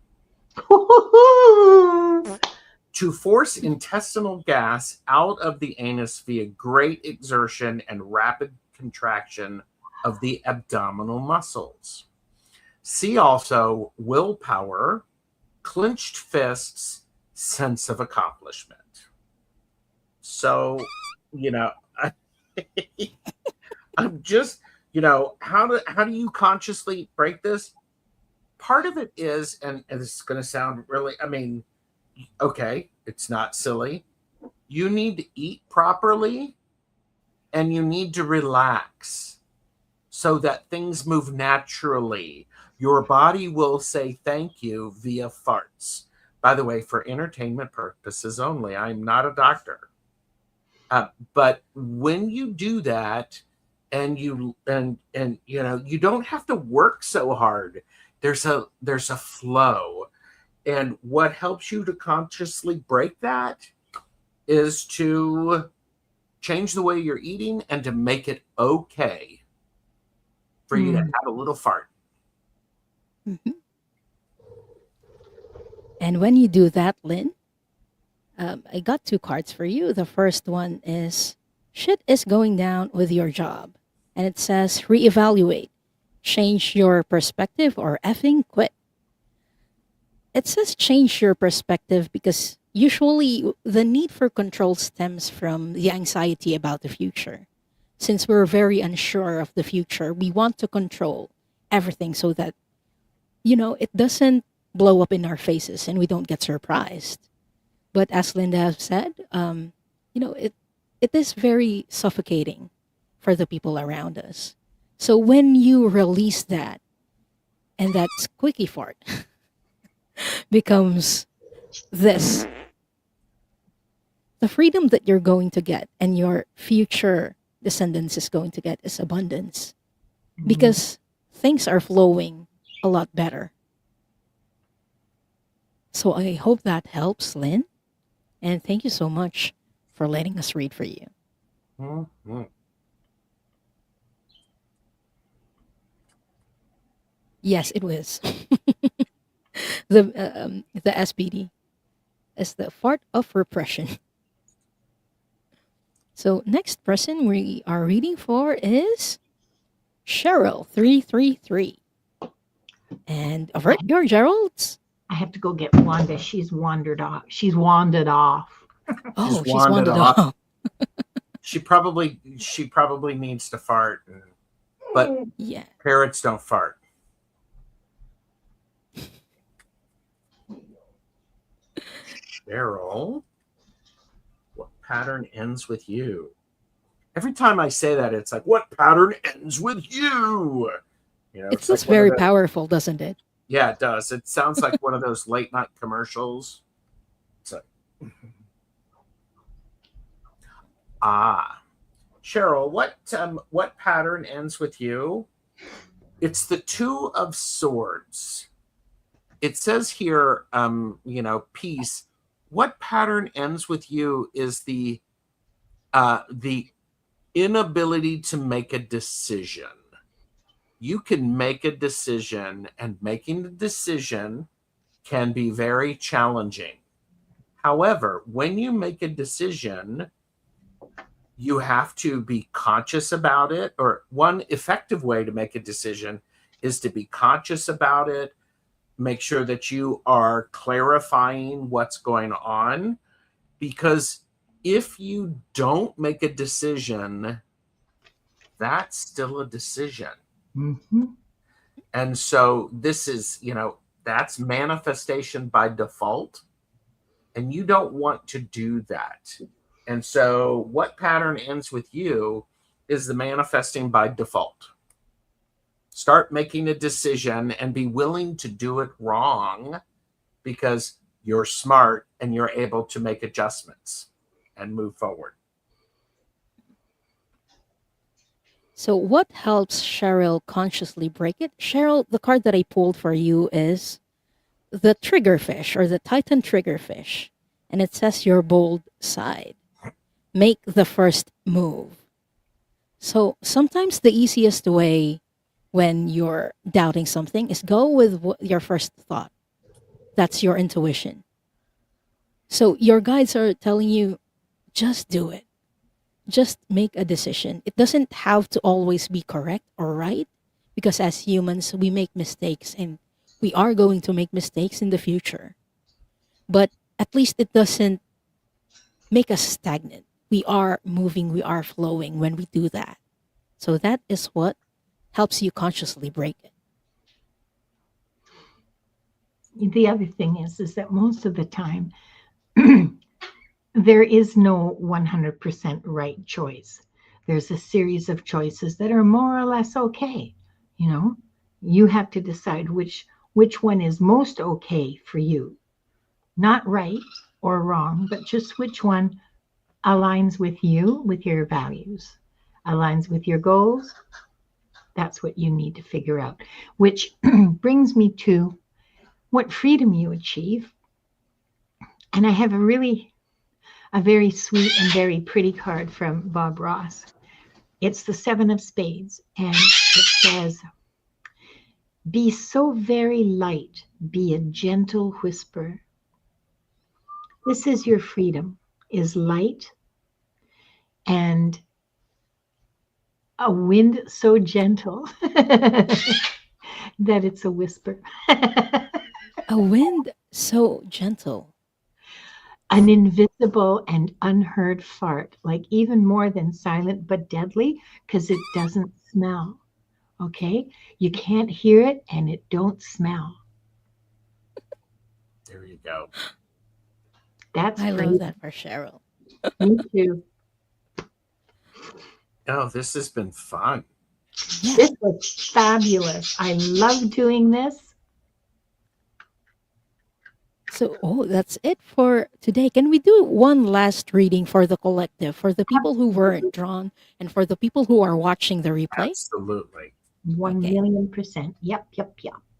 To force intestinal gas out of the anus via great exertion and rapid contraction of the abdominal muscles. See also willpower, clenched fists, sense of accomplishment. So, I'm just, how do you consciously break this? Part of it is, and this is going to sound really, okay, it's not silly. You need to eat properly and you need to relax so that things move naturally. Your body will say thank you via farts. By the way, for entertainment purposes only. I'm not a doctor. But when you do that, and you don't have to work so hard. There's a flow. And what helps you to consciously break that is to change the way you're eating and to make it okay for you to have a little fart. Mhm. And when you do that, Lynn, I got two cards for you. The first one is shit is going down with your job. And it says reevaluate, change your perspective, or effing quit. It says change your perspective because usually the need for control stems from the anxiety about the future. Since we're very unsure of the future, we want to control everything so that, it doesn't blow up in our faces and we don't get surprised. But as Linda said, it is very suffocating for the people around us. So when you release that, and that squeaky fart becomes this, the freedom that you're going to get and your future descendants is going to get is abundance because things are flowing a lot better. So I hope that helps, Lynn. And thank you so much for letting us read for you. Mm-hmm. Yes, it was. The SPD is the fart of repression. So next person we are reading for is Cheryl 333. And avert your Geralds. I have to go get Wanda. She's wandered off. She's wandered off. Oh, she's wandered off. She probably needs to fart, but Yeah. parrots don't fart. Cheryl, what pattern ends with you? Every time I say that, it's like, what pattern ends with you? It's just like very powerful, doesn't it? Yeah, it does. It sounds like one of those late night commercials. It's like, Cheryl, what pattern ends with you? It's the Two of Swords. It says here, peace. What pattern ends with you is the inability to make a decision. You can make a decision, and making the decision can be very challenging. However, when you make a decision, you have to be conscious about it, or one effective way to make a decision is to be conscious about it, make sure that you are clarifying what's going on, because if you don't make a decision, that's still a decision. Mm-hmm. And so this is, that's manifestation by default, and you don't want to do that. And so what pattern ends with you is the manifesting by default. Start making a decision and be willing to do it wrong because you're smart and you're able to make adjustments and move forward. So what helps Cheryl consciously break it? Cheryl, the card that I pulled for you is the triggerfish or the Titan triggerfish. And it says your bold side. Make the first move. So sometimes the easiest way when you're doubting something is go with your first thought. That's your intuition. So your guides are telling you, just do it. Just make a decision. It doesn't have to always be correct or right, because as humans, we make mistakes and we are going to make mistakes in the future. But at least it doesn't make us stagnant. We are moving, we are flowing when we do that. So that is what helps you consciously break it. The other thing is that most of the time, there is no 100% right choice. There's a series of choices that are more or less okay. You have to decide which one is most okay for you. Not right or wrong, but just which one aligns with you, with your values, aligns with your goals. That's what you need to figure out. Which brings me to what freedom you achieve. And I have a very sweet and very pretty card from Bob Ross. It's the Seven of Spades, and it says, be so very light, be a gentle whisper. This is your freedom, is light and a wind so gentle that it's a whisper. A wind so gentle. An invisible and unheard fart, like even more than silent but deadly, because it doesn't smell. Okay? You can't hear it and it don't smell. There you go. That's I freedom. love that for Cheryl. Me too. Oh, this has been fun. Yeah. This was fabulous. I love doing this. So, that's it for today. Can we do one last reading for the collective, for the people who weren't drawn, and for the people who are watching the replay? Absolutely. 1,000,000%. Yep.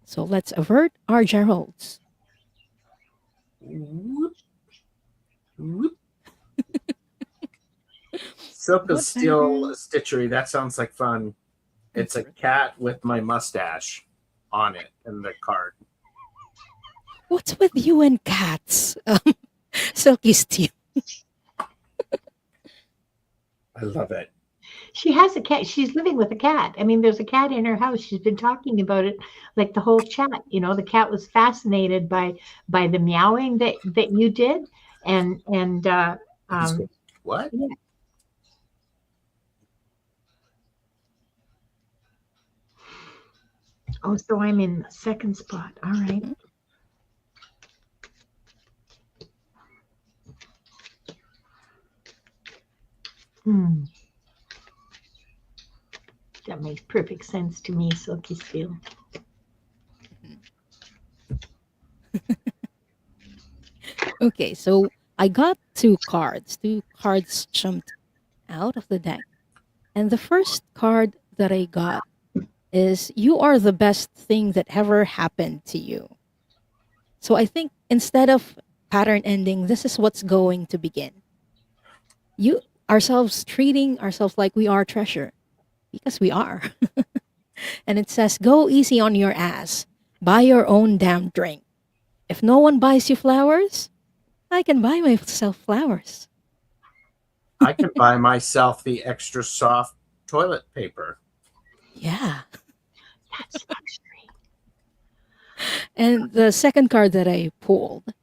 So let's avert our Geralds. Whoop. Whoop. Silk of What Steel pattern? Stitchery. That sounds like fun. It's a cat with my mustache on it in the card. What's with you and cats? Silky Steel. I love it. She has a cat. She's living with a cat. I mean, there's a cat in her house. She's been talking about it like the whole chat. You know, the cat was fascinated by the meowing that you did, and What? yeah. Oh, so I'm in the second spot. All right. That makes perfect sense to me, Silky Steel. Okay, so I got two cards. Two cards jumped out of the deck. And the first card that I got is you are the best thing that ever happened to you. So I think instead of pattern ending, this is what's going to begin. You ourselves treating ourselves like we are treasure, because we are. And it says, go easy on your ass. Buy your own damn drink. If no one buys you flowers, I can buy myself flowers. I can buy myself the extra soft toilet paper. Yeah. That's luxury. And the second card that I pulled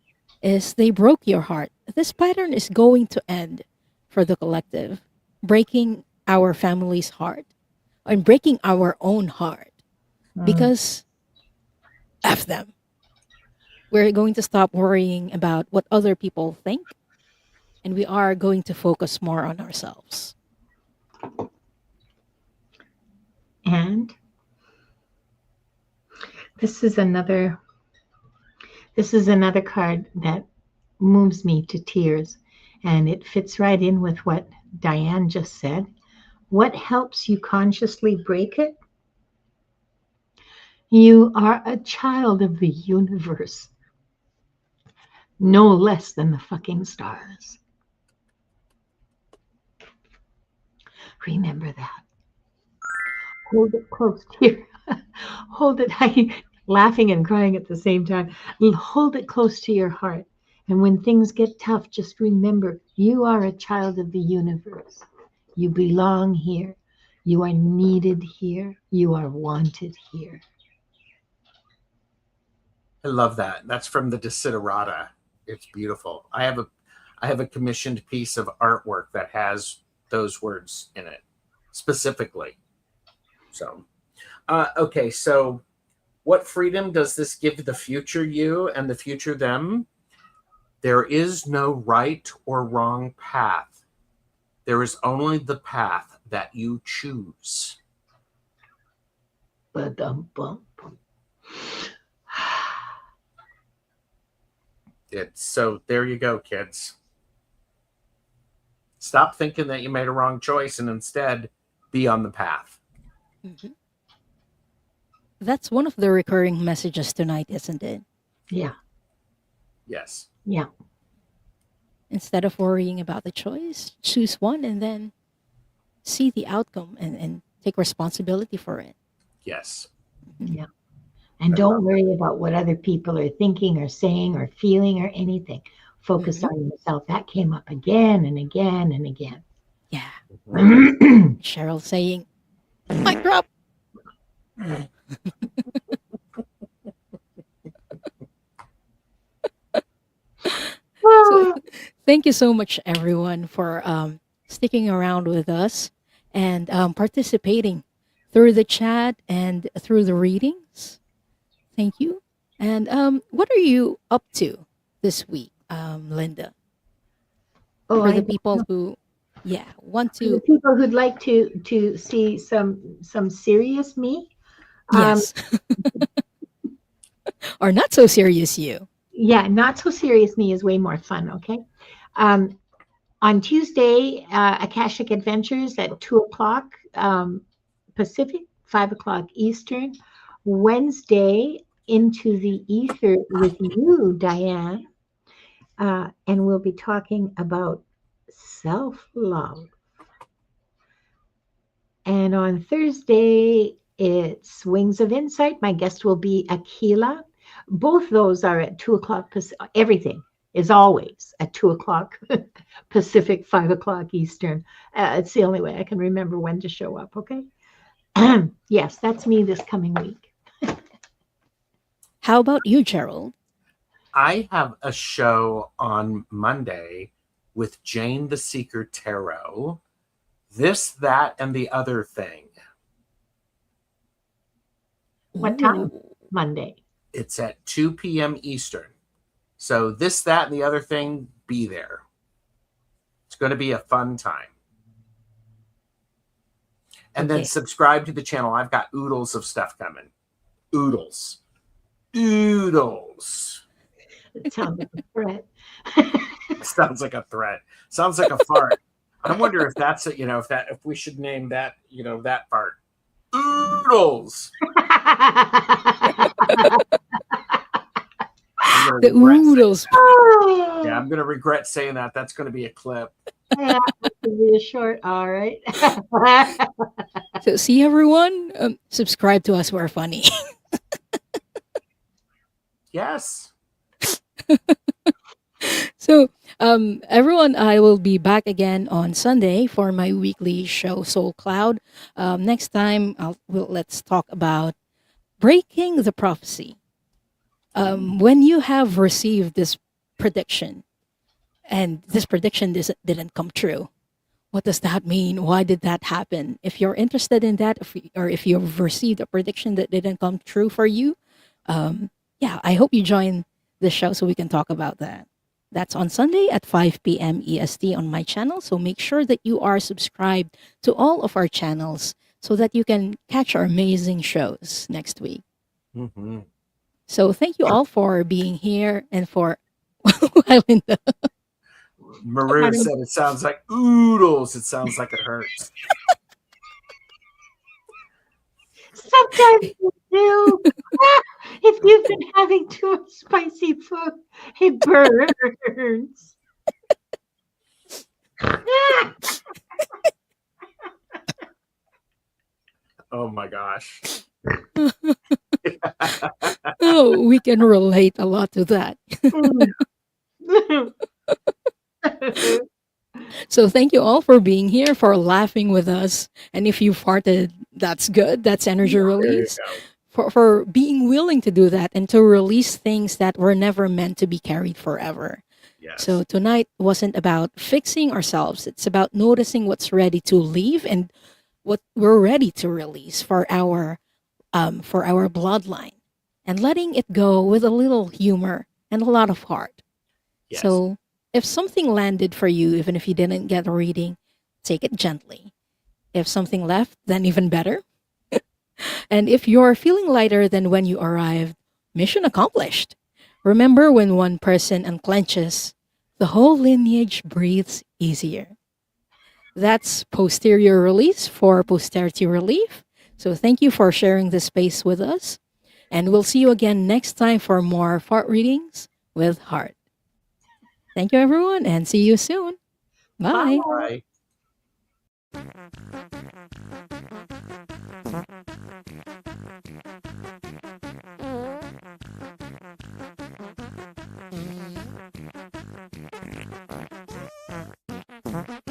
is they broke your heart. This pattern is going to end for the collective, breaking our family's heart and breaking our own heart because F them. We're going to stop worrying about what other people think, and we are going to focus more on ourselves. And this is another card that moves me to tears, and it fits right in with what Diane just said. What helps you consciously break it? You are a child of the universe, no less than the fucking stars. Remember that. Hold it close to your, hold it, laughing and crying at the same time. Hold it close to your heart. And when things get tough, just remember, you are a child of the universe. You belong here. You are needed here. You are wanted here. I love that. That's from the Desiderata. It's beautiful. I have a commissioned piece of artwork that has those words in it specifically. So, okay. So what freedom does this give the future you and the future them? There is no right or wrong path. There is only the path that you choose. So there you go, kids. Stop thinking that you made a wrong choice and instead be on the path. Mm-hmm. That's one of the recurring messages tonight, isn't it? Yeah. Yes. Yeah. Instead of worrying about the choice, choose one and then see the outcome and take responsibility for it. Yes. Yeah. And I don't love worry about what other people are thinking or saying or feeling or anything. Focus Mhm. on yourself. That came up again and again and again. Yeah. Mhm. Cheryl saying, mic drop. So thank you so much, everyone, for sticking around with us and participating through the chat and through the readings. Thank you. And what are you up to this week, Linda? Oh, For I the don't people know. who, yeah, want For the to, people who'd like to see some serious me, um, yes, or not so serious you. yeah, not so serious me is way more fun. Okay. Um, on Tuesday, Akashic Adventures at 2 o'clock Pacific, 5 o'clock Eastern. Wednesday, Into the Ether with you, Diane. And we'll be talking about self love. And on Thursday, it's Wings of Insight. My guest will be Akila. Both those are at 2 o'clock. Everything is always at 2 o'clock Pacific, 5 o'clock Eastern. It's the only way I can remember when to show up. Okay. Yes, that's me this coming week. How about you, Gerald? I have a show on Monday with Jane the Seeker Tarot. This, that, and the other thing. What time? Ooh. Monday. It's at 2 p.m. Eastern. So this, that, and the other thing, be there. It's going to be a fun time. And then Okay. subscribe to the channel. I've got oodles of stuff coming. Oodles. Oodles. It sounds like a threat. Sounds like a threat. Sounds like a fart. I wonder if that's a, if we should name that, that fart. Oodles. I'm The gonna regret saying, oodles. yeah, I'm gonna regret saying that. That's gonna be a clip. Yeah, be a short. All right. So see everyone, subscribe to us. We're funny. Yes. So everyone, I will be back again on Sunday for my weekly show, Soul Cloud. Next time, let's talk about breaking the prophecy. When you have received this prediction and this prediction didn't come true, what does that mean? Why did that happen? If you're interested in that, or if you've received a prediction that didn't come true for you, yeah, I hope you join the show so we can talk about that. That's on Sunday at 5 p.m. EST on my channel. So make sure that you are subscribed to all of our channels so that you can catch our amazing shows next week. Mm-hmm. So thank you all for being here and for Linda. Maru said it sounds like oodles. It sounds like it hurts. Sometimes you do. If you've been having too much spicy food, it burns. Oh my gosh. Oh, we can relate a lot to that. So thank you all for being here, for laughing with us. And if you farted, that's good. That's energy There you release. go. For being willing to do that and to release things that were never meant to be carried forever. Yes. So tonight wasn't about fixing ourselves. It's about noticing what's ready to leave and what we're ready to release for our bloodline, and letting it go with a little humor and a lot of heart. Yes. So if something landed for you, even if you didn't get a reading, take it gently. If something left, then even better. And if you're feeling lighter than when you arrived, mission accomplished. Remember, when one person unclenches, the whole lineage breathes easier. That's posterior release for posterity relief. So thank you for sharing this space with us. And we'll see you again next time for more fart readings with Heart. Thank you, everyone, and see you soon. Bye. Bye. Bye.